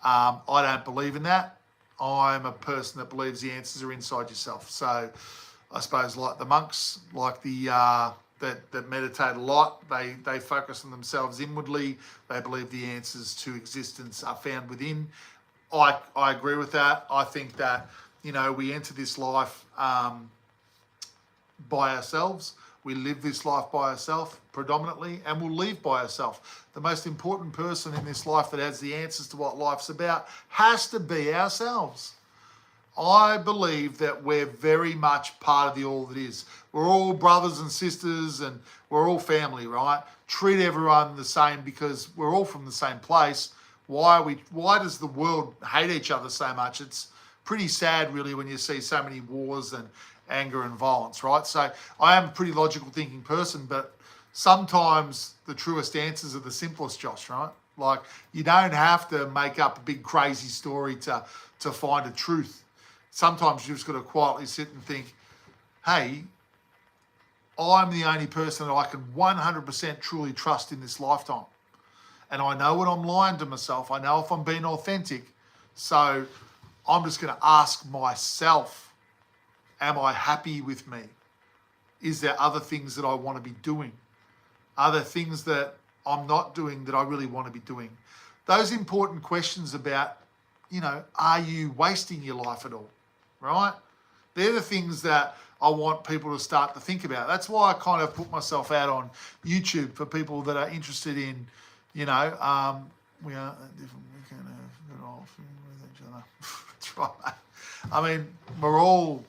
I don't believe in that. I'm a person that believes the answers are inside yourself. So I suppose, like the monks, like the that meditate a lot, they focus on themselves inwardly. They believe the answers to existence are found within. I agree with that. I think that, you know, we enter this life by ourselves. We live this life by ourselves predominantly, and we'll leave by ourselves. The most important person in this life that has the answers to what life's about has to be ourselves. I believe that we're very much part of the all that is. We're all brothers and sisters, and we're all family, right? Treat everyone the same, because we're all from the same place. Why does the world hate each other so much? It's pretty sad, really, when you see so many wars and anger and violence, right? So I am a pretty logical thinking person, but sometimes the truest answers are the simplest, Josh, right? Like, you don't have to make up a big crazy story to find a truth. Sometimes you've just got to quietly sit and think, hey, I'm the only person that I can 100% truly trust in this lifetime. And I know when I'm lying to myself. I know if I'm being authentic. So I'm just going to ask myself, am I happy with me? Is there other things that I want to be doing? Are there things that I'm not doing that I really want to be doing? Those important questions about, you know, are you wasting your life at all? Right? They're the things that I want people to start to think about. That's why I kind of put myself out on YouTube for people that are interested in, you know, we are different. We can have good old thing with each other. That's right. I mean, we're all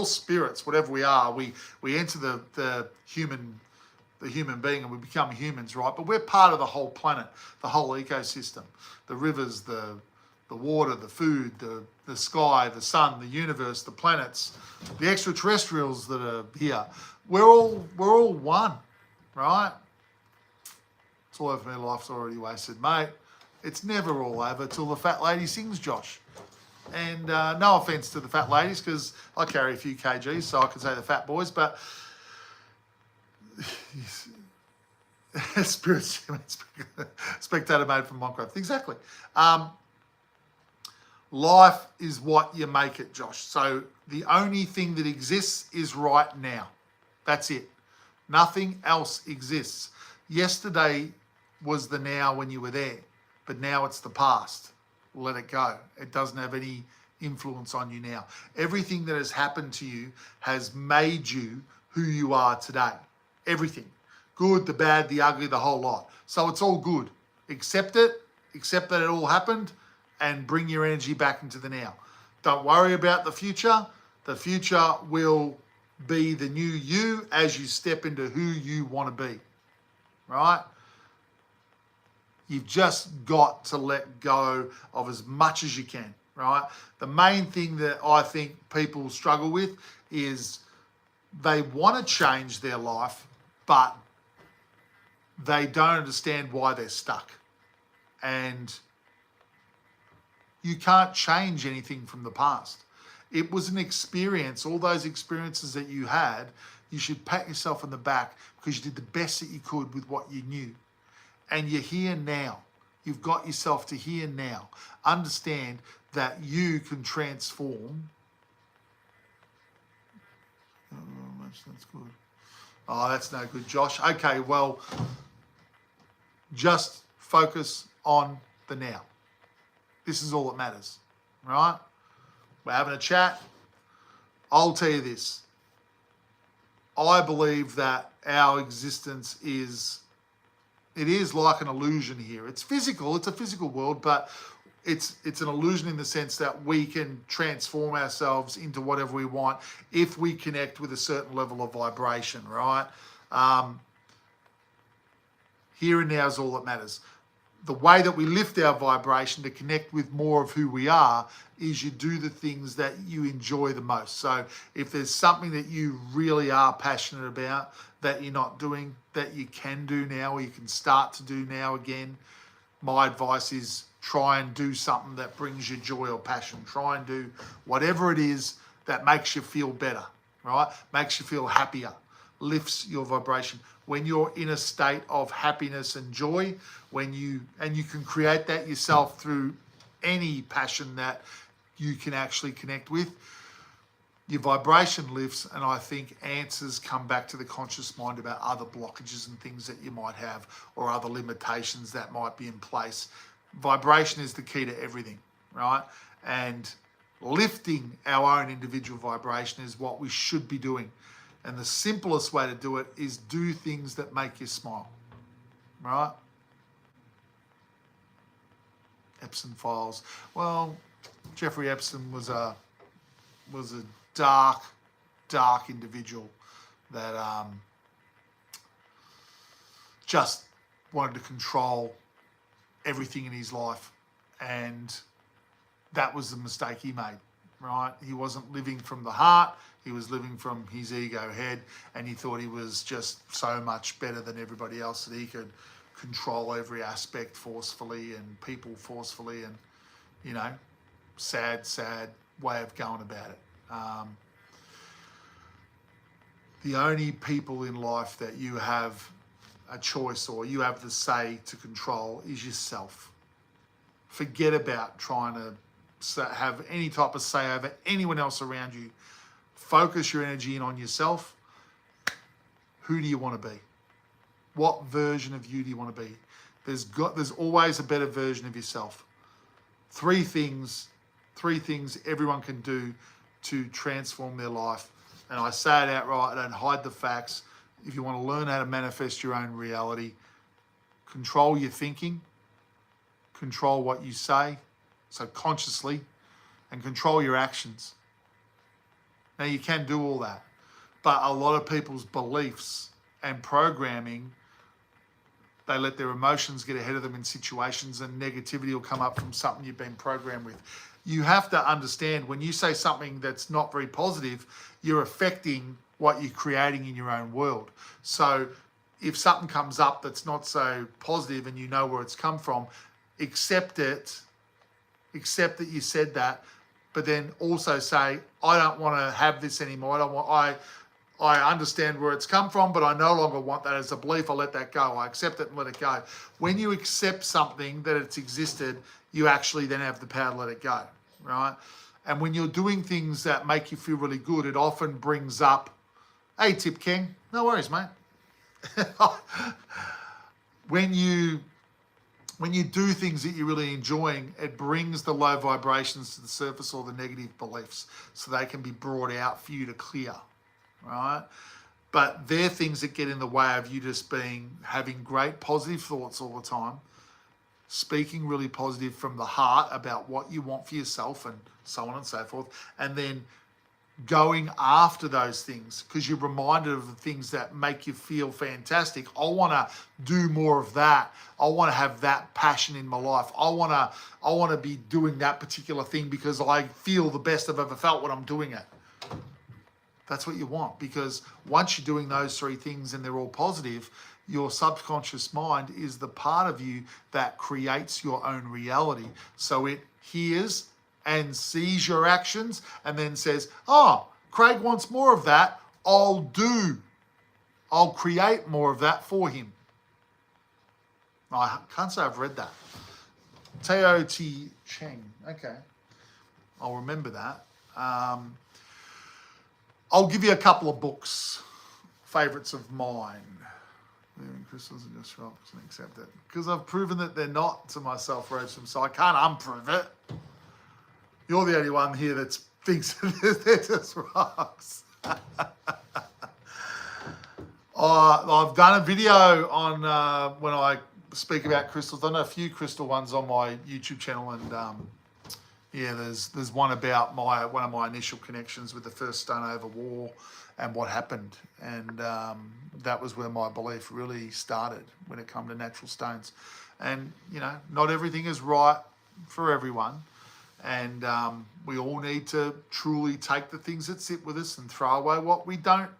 spirits, whatever we are. We enter the human being, and we become humans, right? But we're part of the whole planet, the whole ecosystem, the rivers, the water, the food, the sky, the sun, the universe, the planets, the extraterrestrials that are here. We're all one, right? It's all over me. Life's already wasted, mate. It's never all over till the fat lady sings, Josh. And no offense to the fat ladies, because I carry a few kgs, so I can say the fat boys, but spectator made from Minecraft. Exactly. Life is what you make it, Josh. So the only thing that exists is right now. That's it. Nothing else exists. Yesterday was the now when you were there, but now it's the past. Let it go. It doesn't have any influence on you now. Everything that has happened to you has made you who you are today. Everything. Good, the bad, the ugly, the whole lot. So it's all good. Accept it. Accept that it all happened and bring your energy back into the now. Don't worry about the future. The future will be the new you as you step into who you want to be. Right? You've just got to let go of as much as you can. Right? The main thing that I think people struggle with is they want to change their life, but they don't understand why they're stuck. And you can't change anything from the past. It was an experience. All those experiences that you had, you should pat yourself on the back because you did the best that you could with what you knew. And you're here now. You've got yourself to here now. Understand that you can transform. Oh, that's good. Oh, that's no good, Josh. Okay, well, just focus on the now. This is all that matters, right? We're having a chat. I'll tell you this. I believe that our existence is like an illusion here. It's physical. It's a physical world, but it's an illusion in the sense that we can transform ourselves into whatever we want if we connect with a certain level of vibration, right? Here and now is all that matters. The way that we lift our vibration to connect with more of who we are is you do the things that you enjoy the most. So if there's something that you really are passionate about that you're not doing, that you can do now or you can start to do now again, my advice is try and do something that brings you joy or passion. Try and do whatever it is that makes you feel better, right? Makes you feel happier, lifts your vibration. When you're in a state of happiness and joy, and you can create that yourself through any passion that you can actually connect with, your vibration lifts, and I think answers come back to the conscious mind about other blockages and things that you might have or other limitations that might be in place. Vibration is the key to everything, right? And lifting our own individual vibration is what we should be doing. And the simplest way to do it is do things that make you smile, right? Epstein files. Well, Jeffrey Epstein was a dark individual that just wanted to control everything in his life, and that was the mistake he made, right? He wasn't living from the heart. He was living from his ego head, and he thought he was just so much better than everybody else that he could control every aspect forcefully and people forcefully, and, you know, sad way of going about it. The only people in life that you have a choice or you have the say to control is yourself. Forget about trying to have any type of say over anyone else around you. Focus your energy in on yourself. Who do you want to be? What version of you do you want to be? There's always a better version of yourself. Three things everyone can do to transform their life. And I say it outright, I don't hide the facts. If you want to learn how to manifest your own reality, control your thinking, control what you say, so consciously, and control your actions. Now, you can do all that, but a lot of people's beliefs and programming, they let their emotions get ahead of them in situations, and negativity will come up from something you've been programmed with. You have to understand, when you say something that's not very positive, you're affecting what you're creating in your own world. So if something comes up that's not so positive and you know where it's come from, accept it, accept that you said that, but then also say, I don't want to have this anymore. I understand where it's come from, but I no longer want that as a belief. I'll let that go. I accept it and let it go. When you accept something that it's existed, you actually then have the power to let it go, right? And when you're doing things that make you feel really good, it often brings up, hey, Tip King, no worries, mate. When you when you do things that you're really enjoying, it brings the low vibrations to the surface or the negative beliefs so they can be brought out for you to clear, right? But they're things that get in the way of you just having great positive thoughts all the time, speaking really positive from the heart about what you want for yourself and so on and so forth, and then going after those things because you're reminded of the things that make you feel fantastic. I want to do more of that. I want to have that passion in my life. I want to be doing that particular thing because I feel the best I've ever felt when I'm doing it. That's what you want, because once you're doing those three things and they're all positive, your subconscious mind is the part of you that creates your own reality. So it hears and sees your actions and then says, oh, Craig wants more of that. I'll create more of that for him. I can't say I've read that. Teo T. Cheng. Okay. I'll remember that. I'll give you a couple of books, favorites of mine. Living crystals are just rocks and accept it. Because I've proven that they're not to myself, Rosem, so I can't unprove it. You're the only one here that thinks they're just rocks. I've done a video on when I speak about crystals. I've done a few crystal ones on my YouTube channel, and yeah, there's one about one of my initial connections with the first Stone Over War and what happened, and that was where my belief really started when it comes to natural stones. And you know, not everything is right for everyone. And we all need to truly take the things that sit with us and throw away what we don't.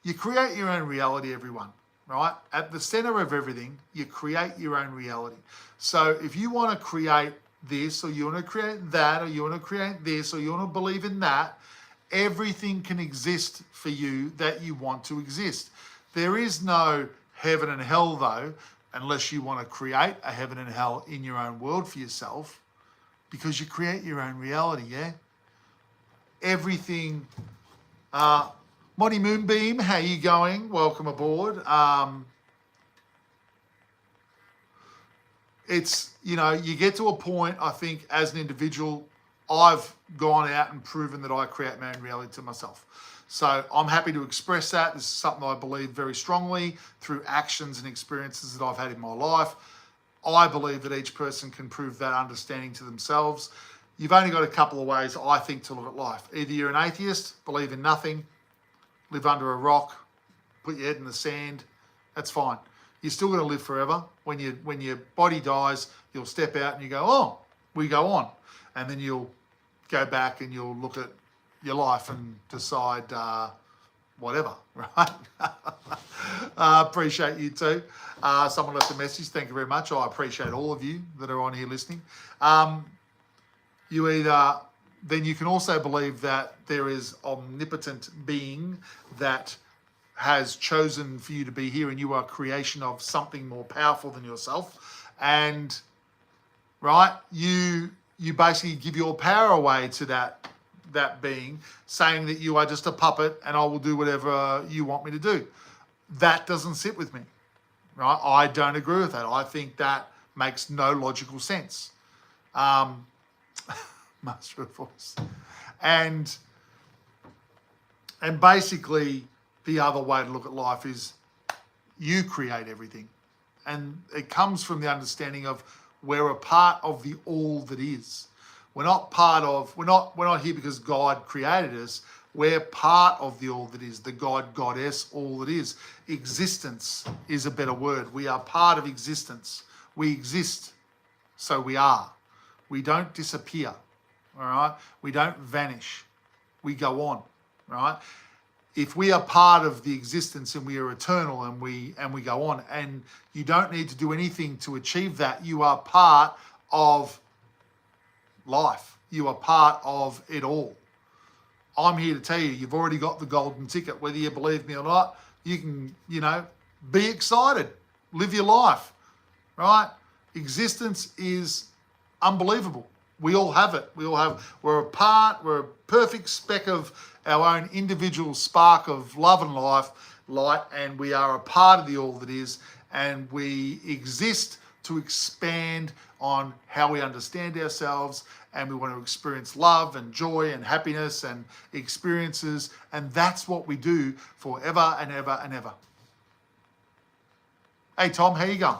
You create your own reality, everyone, right? At the center of everything, you create your own reality. So if you want to create this, or you want to create that, or you want to create this, or you want to believe in that, everything can exist for you that you want to exist. There is no heaven and hell, though, unless you want to create a heaven and hell in your own world for yourself. Because you create your own reality, yeah? Everything. Monty Moonbeam, how you going? Welcome aboard. It's, you know, you get to a point, I think, as an individual, I've gone out and proven that I create my own reality to myself. So I'm happy to express that. This is something I believe very strongly through actions and experiences that I've had in my life. I believe that each person can prove that understanding to themselves. You've only got a couple of ways, I think, to look at life. Either you're an atheist, believe in nothing, live under a rock, put your head in the sand. That's fine. You're still going to live forever. When your body dies, you'll step out and you go, oh, we go on. And then you'll go back and you'll look at your life and decide whatever, right? Appreciate you too. Someone left a message. Thank you very much. I appreciate all of you that are on here listening. Then you can also believe that there is omnipotent being that has chosen for you to be here, and you are a creation of something more powerful than yourself. And right, you basically give your power away to that being, saying that you are just a puppet and I will do whatever you want me to do. That doesn't sit with me, right? I don't agree with that. I think that makes no logical sense. Master of Force. And basically the other way to look at life is you create everything. And it comes from the understanding of we're a part of the all that is. We're not here because God created us. We're part of the all that is, the God, goddess, all that is. Existence is a better word. We are part of existence. We exist, so we are. We don't disappear, all right? We don't vanish. We go on, right? If we are part of the existence and we are eternal and we go on, and you don't need to do anything to achieve that, you are part of life. You are part of it all. I'm here to tell you, you've already got the golden ticket. Whether you believe me or not, you can, be excited. Live your life, right? Existence is unbelievable. We all have it. We're a perfect speck of our own individual spark of love and light, and we are a part of the all that is, and we exist to expand on how we understand ourselves, and we want to experience love and joy and happiness and experiences, and that's what we do forever and ever and ever. Hey Tom, how you going?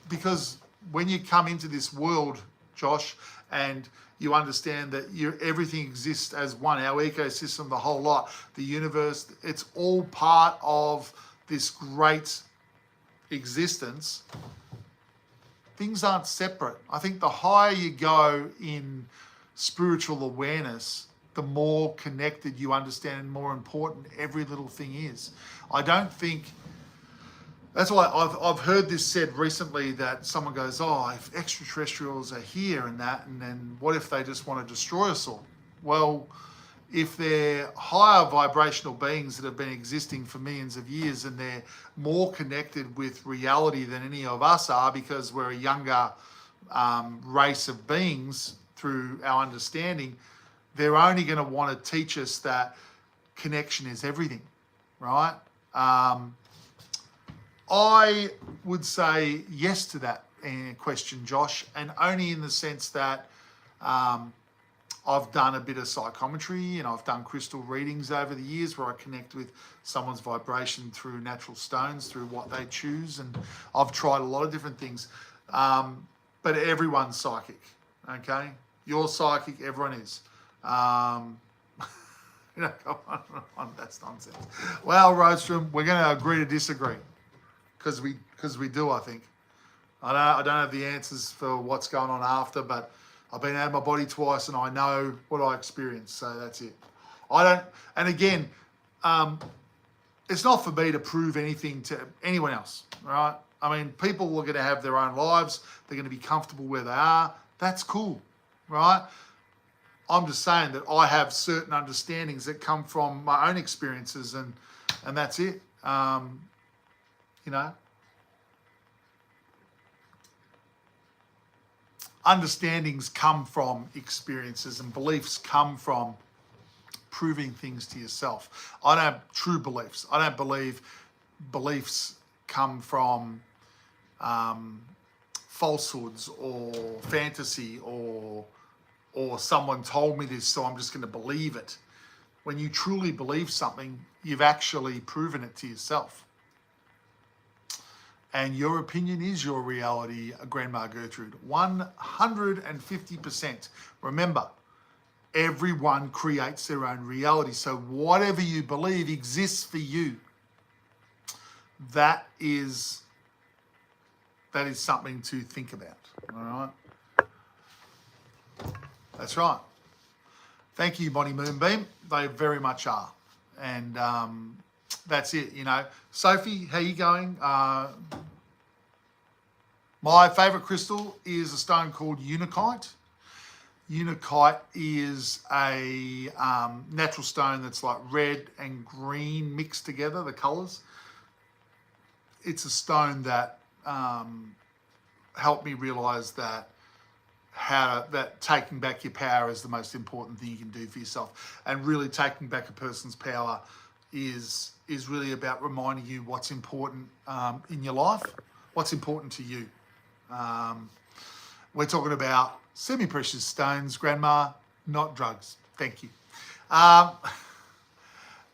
Because when you come into this world, Josh, and you understand that everything exists as one, our ecosystem, the whole lot, the universe, it's all part of this great existence. Things aren't separate. I think the higher you go in spiritual awareness, the more connected you understand and more important every little thing is. I don't think, that's why I've heard this said recently, that someone goes, oh, if extraterrestrials are here and that, and then what if they just want to destroy us all? Well, if they're higher vibrational beings that have been existing for millions of years, and they're more connected with reality than any of us are, because we're a younger race of beings through our understanding, they're only going to want to teach us that connection is everything, right? I would say yes to that question, Josh, and only in the sense that I've done a bit of psychometry and I've done crystal readings over the years where I connect with someone's vibration through natural stones, through what they choose, and I've tried a lot of different things. But everyone's psychic, okay? You're psychic, everyone is. Go on, that's nonsense. Well, Roadstrom, we're going to agree to disagree, because we do, I think. I don't have the answers for what's going on after, but I've been out of my body twice and I know what I experienced, so that's it. And again, it's not for me to prove anything to anyone else, right? I mean, people are going to have their own lives. They're going to be comfortable where they are. That's cool, right? I'm just saying that I have certain understandings that come from my own experiences, and that's it. Understandings come from experiences, and beliefs come from proving things to yourself. I don't have true beliefs. I don't believe beliefs come from falsehoods or fantasy or someone told me this, so I'm just going to believe it. When you truly believe something, you've actually proven it to yourself. And your opinion is your reality, Grandma Gertrude. 150%. Remember, everyone creates their own reality. So whatever you believe exists for you. That is something to think about. All right? That's right. Thank you, Bonnie Moonbeam. They very much are. And that's it, Sophie, how you going? My favourite crystal is a stone called Unakite. Unakite is a natural stone that's like red and green mixed together, the colours. It's a stone that helped me realise that taking back your power is the most important thing you can do for yourself. And really taking back a person's power is really about reminding you what's important in your life, what's important to you. We're talking about semi-precious stones, Grandma, not drugs. Thank you.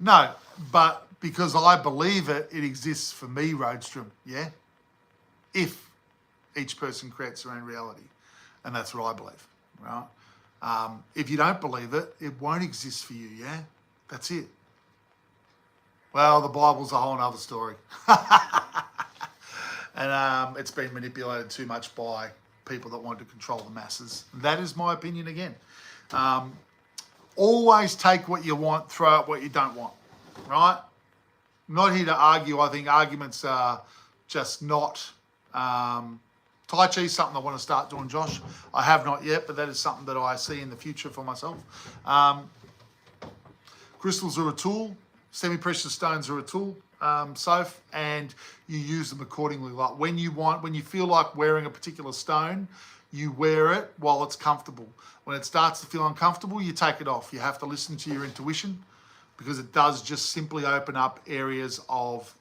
No, but because I believe it exists for me, Roadstrom, yeah? If each person creates their own reality. And that's what I believe, right? If you don't believe it, it won't exist for you, yeah? That's it. Well, the Bible's a whole other story. And it's been manipulated too much by people that want to control the masses. That is my opinion again. Always take what you want, throw out what you don't want, right? Not here to argue. I think arguments are just not... Tai Chi is something I want to start doing, Josh. I have not yet, but that is something that I see in the future for myself. Crystals are a tool. Semi-precious stones are a tool, Soph, and you use them accordingly. Like when you feel like wearing a particular stone, you wear it while it's comfortable. When it starts to feel uncomfortable, you take it off. You have to listen to your intuition, because it does just simply open up areas of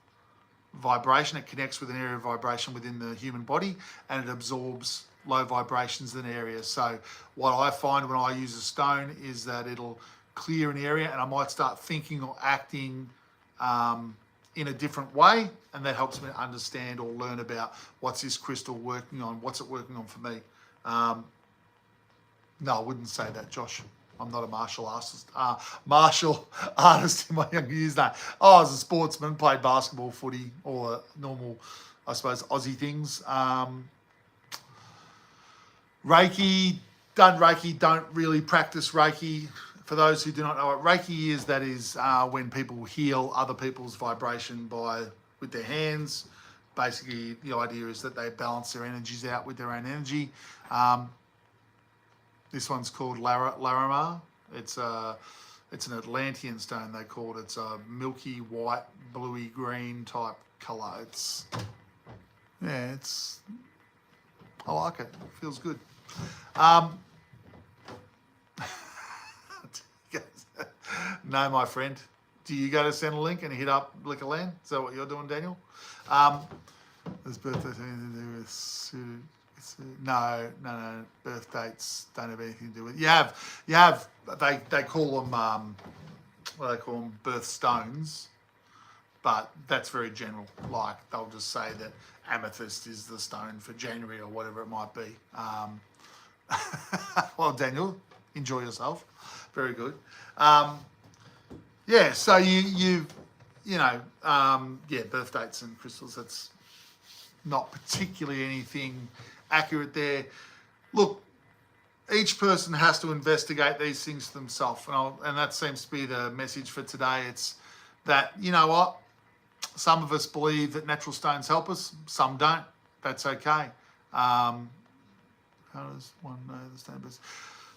vibration. It connects with an area of vibration within the human body, and it absorbs low vibrations in an area. So what I find when I use a stone is that it'll clear an area, and I might start thinking or acting in a different way, and that helps me understand or learn about what's this crystal working on, what's it working on for me. No, I wouldn't say that, Josh. I'm not a martial artist. Martial artist in my younger years. No. I was a sportsman, played basketball, footy, all the normal, I suppose, Aussie things. Reiki, done Reiki, don't really practice Reiki. For those who do not know what Reiki is, that is when people heal other people's vibration with their hands. Basically, the idea is that they balance their energies out with their own energy. This one's called Larimar. It's an Atlantean stone, they call it. It's a milky white, bluey green type colour. I like it. It feels good. No, my friend. Do you go to Centrelink and hit up Liquorland? Is that what you're doing, Daniel? There's birthday thing to do with no. Birth dates don't have anything to do with it. You have. They call them what do they call them? Birth stones, but that's very general. Like they'll just say that amethyst is the stone for January or whatever it might be. Well, Daniel, enjoy yourself. Very good. So birth dates and crystals, that's not particularly anything accurate there. Look, each person has to investigate these things themselves, and that seems to be the message for today. It's that, you know what, some of us believe that natural stones help us, some don't. That's okay. How does one know the stone best?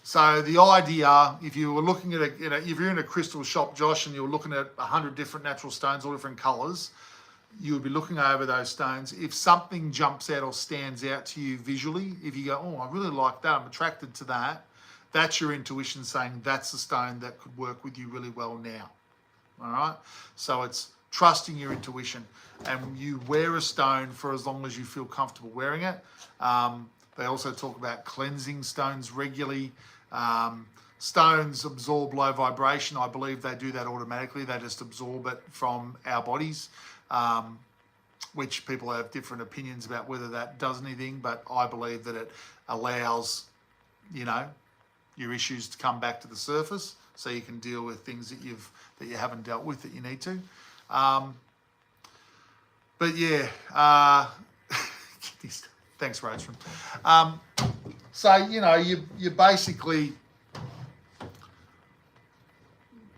So the idea, if you were looking at if you're in a crystal shop, Josh, and you're looking at 100 different natural stones, all different colours, you would be looking over those stones. If something jumps out or stands out to you visually, if you go, oh, I really like that, I'm attracted to that, that's your intuition saying that's the stone that could work with you really well now. All right? So it's trusting your intuition. And you wear a stone for as long as you feel comfortable wearing it. They also talk about cleansing stones regularly. Stones absorb low vibration. I believe they do that automatically. They just absorb it from our bodies, which people have different opinions about whether that does anything, but I believe that it allows, your issues to come back to the surface so you can deal with things that you haven't dealt with that you need to. Thanks, Roachman. So, you basically,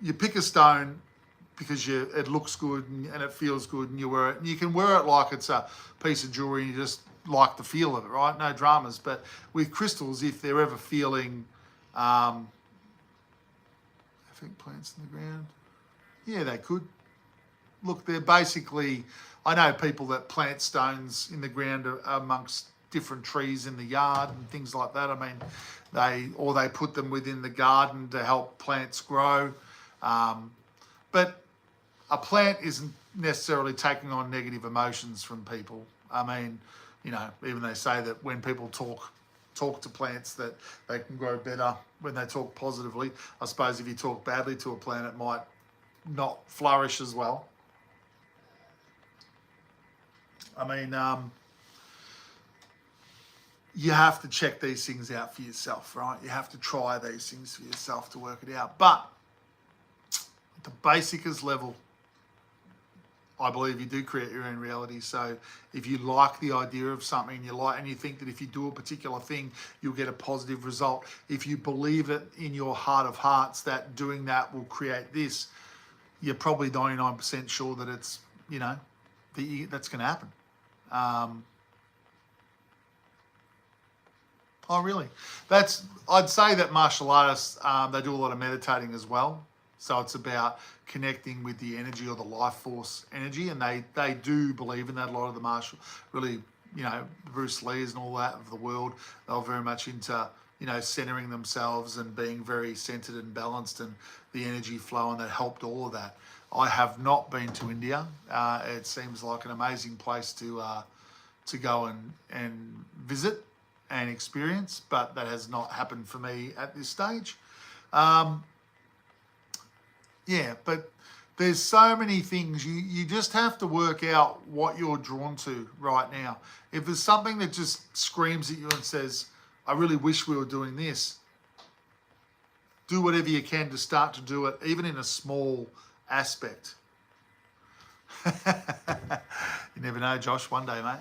you pick a stone because it looks good and it feels good, and you wear it. And you can wear it like it's a piece of jewelry and you just like the feel of it, right? No dramas. But with crystals, if they're ever feeling, I think plants in the ground, yeah, they could. Look, they're basically, I know people that plant stones in the ground amongst different trees in the yard and things like that. I mean, they put them within the garden to help plants grow. But a plant isn't necessarily taking on negative emotions from people. I mean, even they say that when people talk to plants that they can grow better when they talk positively. I suppose if you talk badly to a plant, it might not flourish as well. I mean, you have to check these things out for yourself, right? You have to try these things for yourself to work it out. But at the basicest level, I believe you do create your own reality. So if you like the idea of something and you think that if you do a particular thing, you'll get a positive result. If you believe it in your heart of hearts that doing that will create this, you're probably 99% sure that it's, that's going to happen. Oh, really? I'd say that martial artists, they do a lot of meditating as well. So it's about connecting with the energy or the life force energy. And they do believe in that. A lot of the martial, really, Bruce Lee's and all that of the world, they're very much into, centering themselves and being very centered and balanced and the energy flow, and that helped all of that. I have not been to India. It seems like an amazing place to go and visit and experience, but that has not happened for me at this stage. Yeah, but there's so many things. You just have to work out what you're drawn to right now. If there's something that just screams at you and says, I really wish we were doing this, do whatever you can to start to do it, even in a small aspect. You never know, Josh, one day, mate.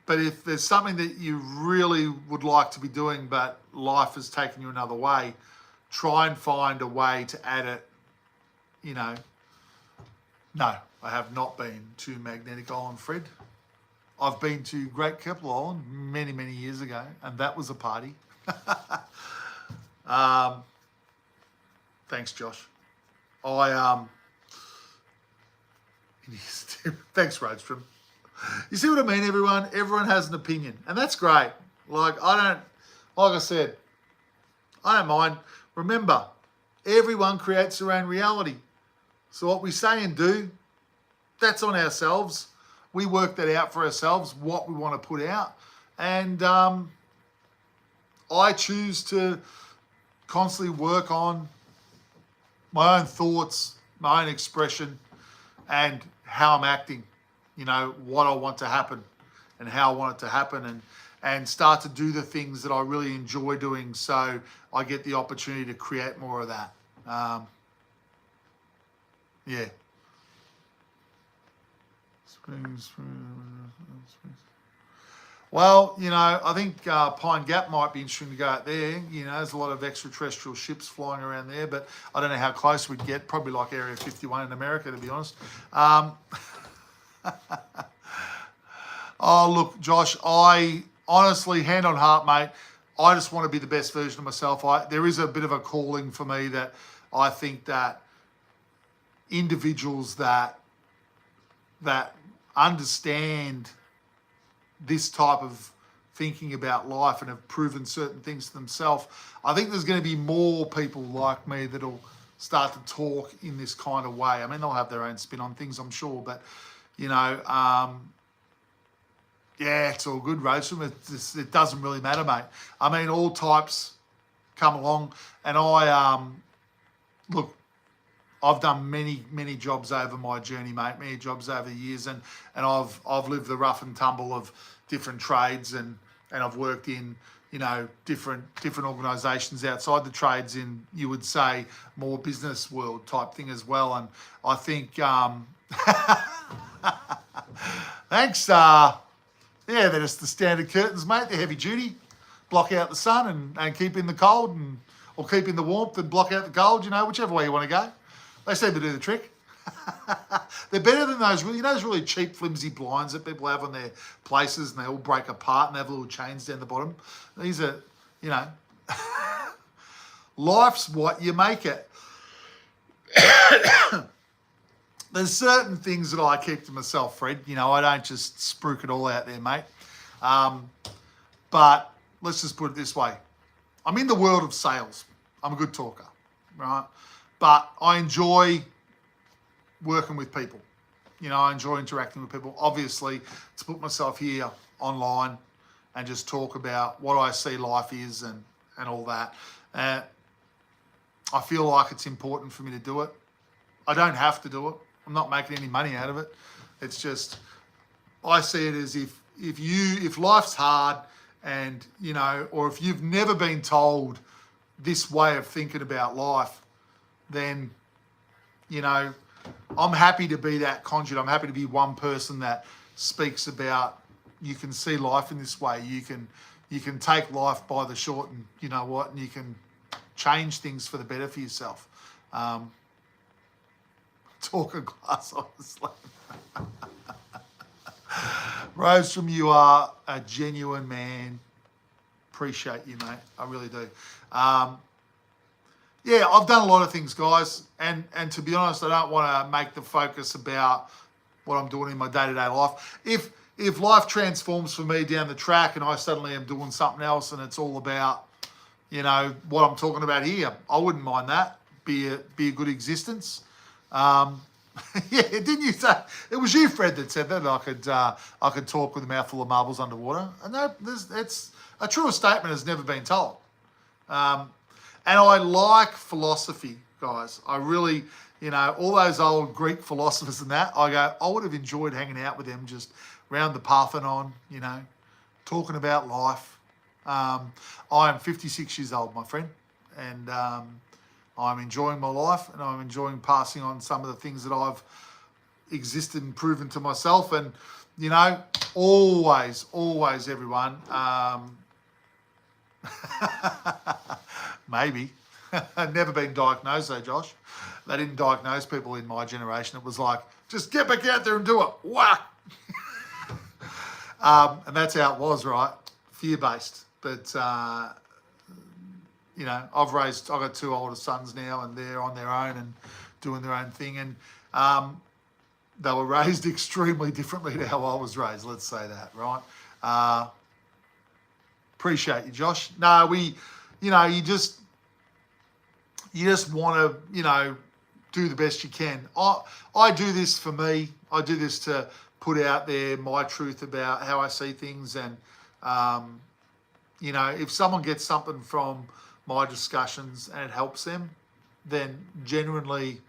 But if there's something that you really would like to be doing, but life has taken you another way, try and find a way to add it. You know, no, I have not been to Magnetic Island, Fred. I've been to Great Keppel Island many, many years ago, and that was a party. Thanks, Josh. Thanks, Roadstrom. You see what I mean, everyone? Everyone has an opinion, and that's great. Like I said, I don't mind. Remember, everyone creates their own reality. So what we say and do, that's on ourselves. We work that out for ourselves, what we want to put out. And I choose to constantly work on my own thoughts, my own expression, and how I'm acting. You know, what I want to happen and how I want it to happen, and start to do the things that I really enjoy doing, so I get the opportunity to create more of that. Yeah. Well, you know, I think Pine Gap might be interesting to go out there. You know, there's a lot of extraterrestrial ships flying around there, but I don't know how close we'd get. Probably like Area 51 in America, to be honest. Oh, look, Josh, I honestly, hand on heart, mate, I just want to be the best version of myself. There is a bit of a calling for me that I think that individuals that understand this type of thinking about life and have proven certain things to themselves, I think there's going to be more people like me that'll start to talk in this kind of way. I mean, they'll have their own spin on things, I'm sure, but, you know, yeah, it's all good, Roadstrom. It doesn't really matter, mate. I mean, all types come along, and look, I've done many, many jobs over my journey, mate. Many jobs over the years, and I've lived the rough and tumble of different trades, and I've worked in, you know, different organisations outside the trades in, you would say, more business world type thing as well. And I think, thanks. Yeah, they're just the standard curtains, mate. They're heavy duty, block out the sun and keep in the cold, or keep in the warmth and block out the cold. You know, whichever way you want to go. They seem to do the trick. They're better than those really cheap, flimsy blinds that people have on their places, and they all break apart and they have little chains down the bottom. These are, you know, life's what you make it. There's certain things that I keep to myself, Fred. You know, I don't just spruik it all out there, mate. But let's just put it this way. I'm in the world of sales. I'm a good talker, right? But I enjoy working with people. You know, I enjoy interacting with people. Obviously, to put myself here online and just talk about what I see life is and all that. I feel like it's important for me to do it. I don't have to do it. I'm not making any money out of it. It's just, I see it as if life's hard, and, you know, or if you've never been told this way of thinking about life, then, you know, I'm happy to be that conduit. I'm happy to be one person that speaks about, you can see life in this way. You can take life by the short, and you know what, and you can change things for the better for yourself. Talk a glass, honestly. Roadstrom, you are a genuine man. Appreciate you, mate. I really do. Yeah, I've done a lot of things, guys, and to be honest, I don't want to make the focus about what I'm doing in my day-to-day life. If life transforms for me down the track and I suddenly am doing something else and it's all about, you know, what I'm talking about here, I wouldn't mind that. Be a good existence. Yeah, didn't you say it was you, Fred, that said that I could talk with a mouthful of marbles underwater? And no, it's a truer statement has never been told. And I like philosophy, guys. I really, all those old Greek philosophers and that. I would have enjoyed hanging out with them just round the Parthenon, talking about life. I am 56 years old, my friend, and I'm enjoying my life, and I'm enjoying passing on some of the things that I've existed and proven to myself. And, always, everyone, maybe. I've never been diagnosed though, Josh. They didn't diagnose people in my generation. It was like, just get back out there and do it. Whack! And that's how it was, right? Fear-based. But, I've got two older sons now, and they're on their own and doing their own thing. And they were raised extremely differently to how I was raised, let's say that, right? Appreciate you, Josh. No, you just want to, do the best you can. I do this for me. I do this to put out there my truth about how I see things. And, if someone gets something from my discussions and it helps them, then genuinely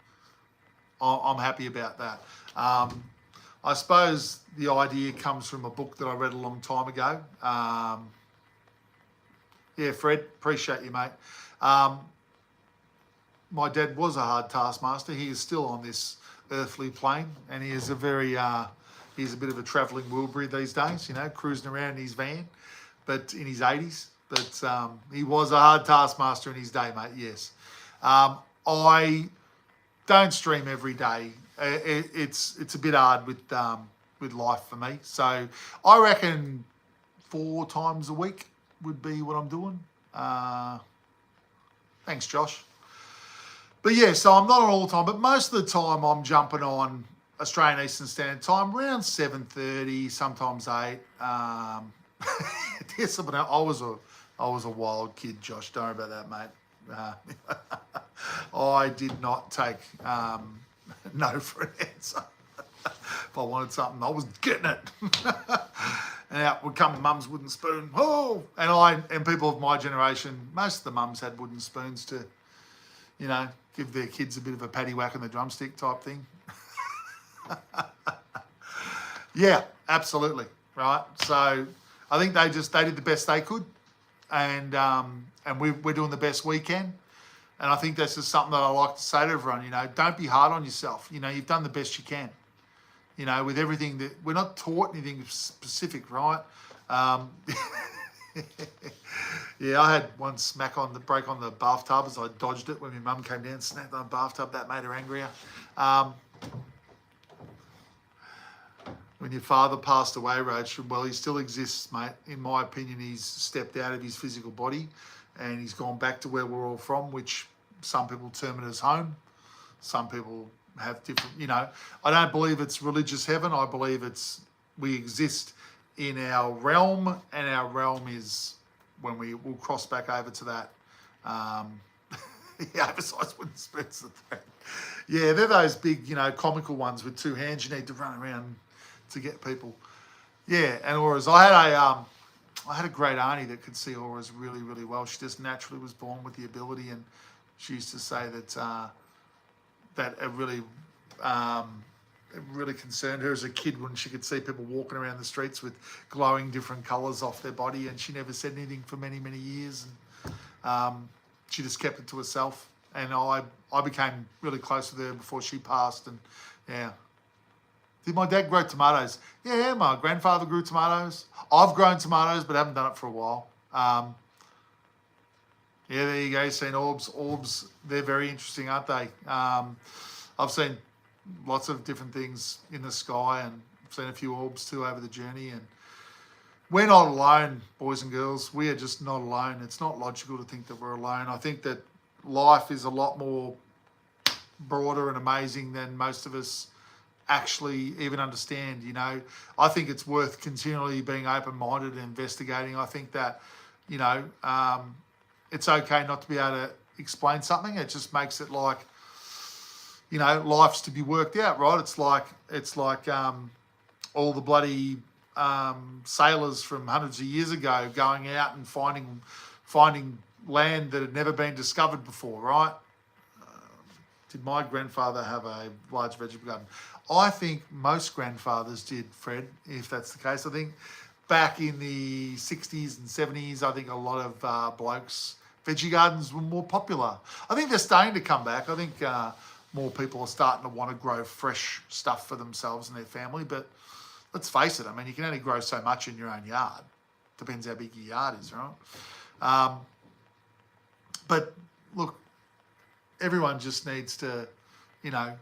I'm happy about that. I suppose the idea comes from a book that I read a long time ago. Yeah, Fred, appreciate you, mate. My dad was a hard taskmaster. He is still on this earthly plane, and he is he's a bit of a travelling Wilbury these days, cruising around in his van, but in his 80s. But he was a hard taskmaster in his day, mate, yes. I don't stream every day. It's a bit hard with life for me. So I reckon 4 times a week would be what I'm doing. Thanks, Josh. But yeah, so I'm not on all the time, but most of the time I'm jumping on Australian Eastern Standard Time around 7:30, sometimes 8. Yes, but I was a wild kid, Josh. Don't worry about that, mate. I did not take no for an answer. If I wanted something, I was getting it. And out would come mum's wooden spoon. Oh, and people of my generation, most of the mums had wooden spoons to, give their kids a bit of a paddy whack on the drumstick type thing. Yeah, absolutely, right. So I think they did the best they could, and we're doing the best we can. And I think that's just something that I like to say to everyone. Don't be hard on yourself. You've done the best you can. With everything that we're not taught anything specific, right? Yeah, I had one break on the bathtub as I dodged it when my mum came down and snapped on the bathtub. That made her angrier. When your father passed away, Rach, well, he still exists, mate. In my opinion, he's stepped out of his physical body and he's gone back to where we're all from, which some people term it as home. Some people have different, I don't believe it's religious heaven. I believe we exist in our realm, and our realm is when we'll cross back over to that. Yeah, oversized wooden spoons. Yeah, they're those big, comical ones with 2 hands you need to run around to get people. Yeah, and auras. I had a great auntie that could see auras really, really well. She just naturally was born with the ability, and she used to say that it really concerned her as a kid when she could see people walking around the streets with glowing different colours off their body, and she never said anything for many, many years. And she just kept it to herself. And I became really close with her before she passed. And yeah. Did my dad grow tomatoes? Yeah, my grandfather grew tomatoes. I've grown tomatoes, but haven't done it for a while. Yeah, there you go. You've seen orbs. Orbs, they're very interesting, aren't they? I've seen lots of different things in the sky, and I've seen a few orbs too over the journey. And we're not alone, boys and girls. We are just not alone. It's not logical to think that we're alone. I think that life is a lot more broader and amazing than most of us actually even understand. I think it's worth continually being open-minded and investigating. I think that, it's okay not to be able to explain something. It just makes it like, you know, life's to be worked out, right? It's like all the bloody sailors from hundreds of years ago going out and finding land that had never been discovered before, right? Did my grandfather have a large vegetable garden? I think most grandfathers did, Fred, if that's the case. I think back in the 60s and 70s, I think a lot of blokes, veggie gardens were more popular. I think they're starting to come back. I think more people are starting to want to grow fresh stuff for themselves and their family. But let's face it, I mean, you can only grow so much in your own yard. Depends how big your yard is, right? But look, everyone just needs to, you know,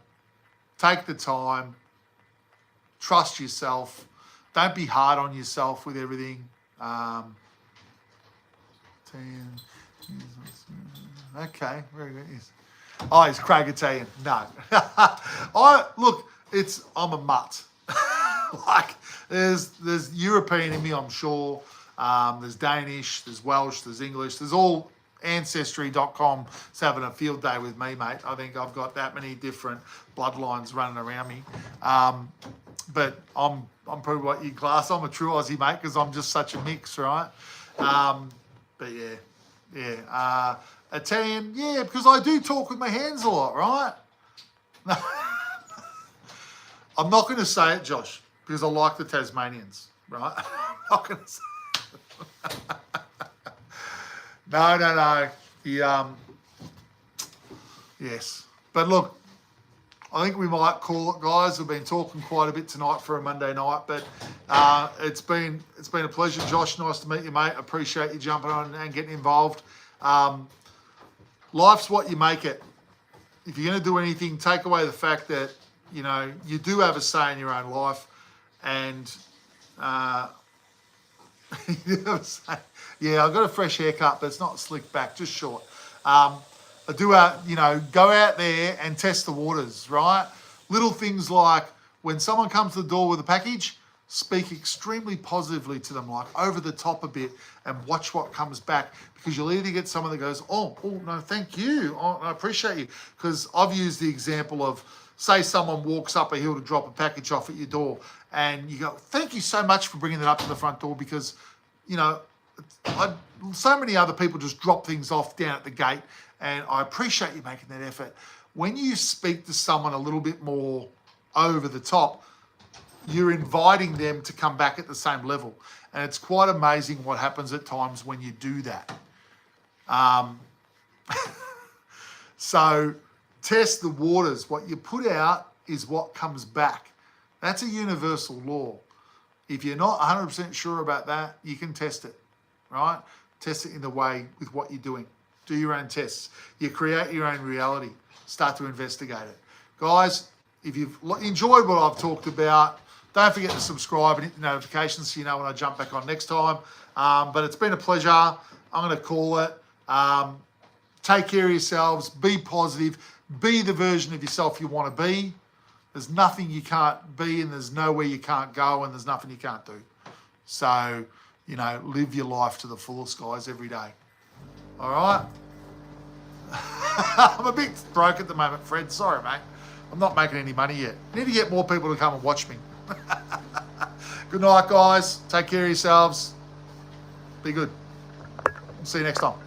take the time, trust yourself, don't be hard on yourself with everything. Okay, very good. Oh, it's Craig Italian. No. I'm a mutt. Like, there's European in me, I'm sure. There's Danish, there's Welsh, there's English, there's all Ancestry.com's having a field day with me, mate. I think I've got that many different bloodlines running around me. But I'm probably what you class. I'm a true Aussie, mate, because I'm just such a mix, right? But yeah. Italian, yeah, because I do talk with my hands a lot, right? I'm not going to say it, Josh, because I like the Tasmanians, right? I'm not going to say it. No. Yes. But look, I think we might call it, guys. We've been talking quite a bit tonight for a Monday night, but it's been a pleasure, Josh. Nice to meet you, mate. Appreciate you jumping on and getting involved. Life's what you make it. If you're going to do anything, take away the fact that, you know, you do have a say in your own life, and you have a say. Yeah, I've got a fresh haircut, but it's not slicked back, just short. I do, go out there and test the waters, right? Little things like when someone comes to the door with a package, speak extremely positively to them, like over the top a bit, and watch what comes back, because you'll either get someone that goes, oh no, thank you, oh, I appreciate you. Because I've used the example of, say someone walks up a hill to drop a package off at your door, and you go, thank you so much for bringing that up to the front door, because, you know, so many other people just drop things off down at the gate, and I appreciate you making that effort. When you speak to someone a little bit more over the top, you're inviting them to come back at the same level. And it's quite amazing what happens at times when you do that. So test the waters. What you put out is what comes back. That's a universal law. If you're not 100% sure about that, you can test it, right? Test it in the way with what you're doing. Do your own tests. You create your own reality. Start to investigate it. Guys, if you've enjoyed what I've talked about, don't forget to subscribe and hit the notifications so you know when I jump back on next time. But it's been a pleasure. I'm going to call it. Take care of yourselves. Be positive. Be the version of yourself you want to be. There's nothing you can't be, and there's nowhere you can't go, and there's nothing you can't do. So, you know, live your life to the fullest, guys, every day. All right? I'm a bit broke at the moment, Fred. Sorry, mate. I'm not making any money yet. I need to get more people to come and watch me. Good night, guys. Take care of yourselves. Be good. See you next time.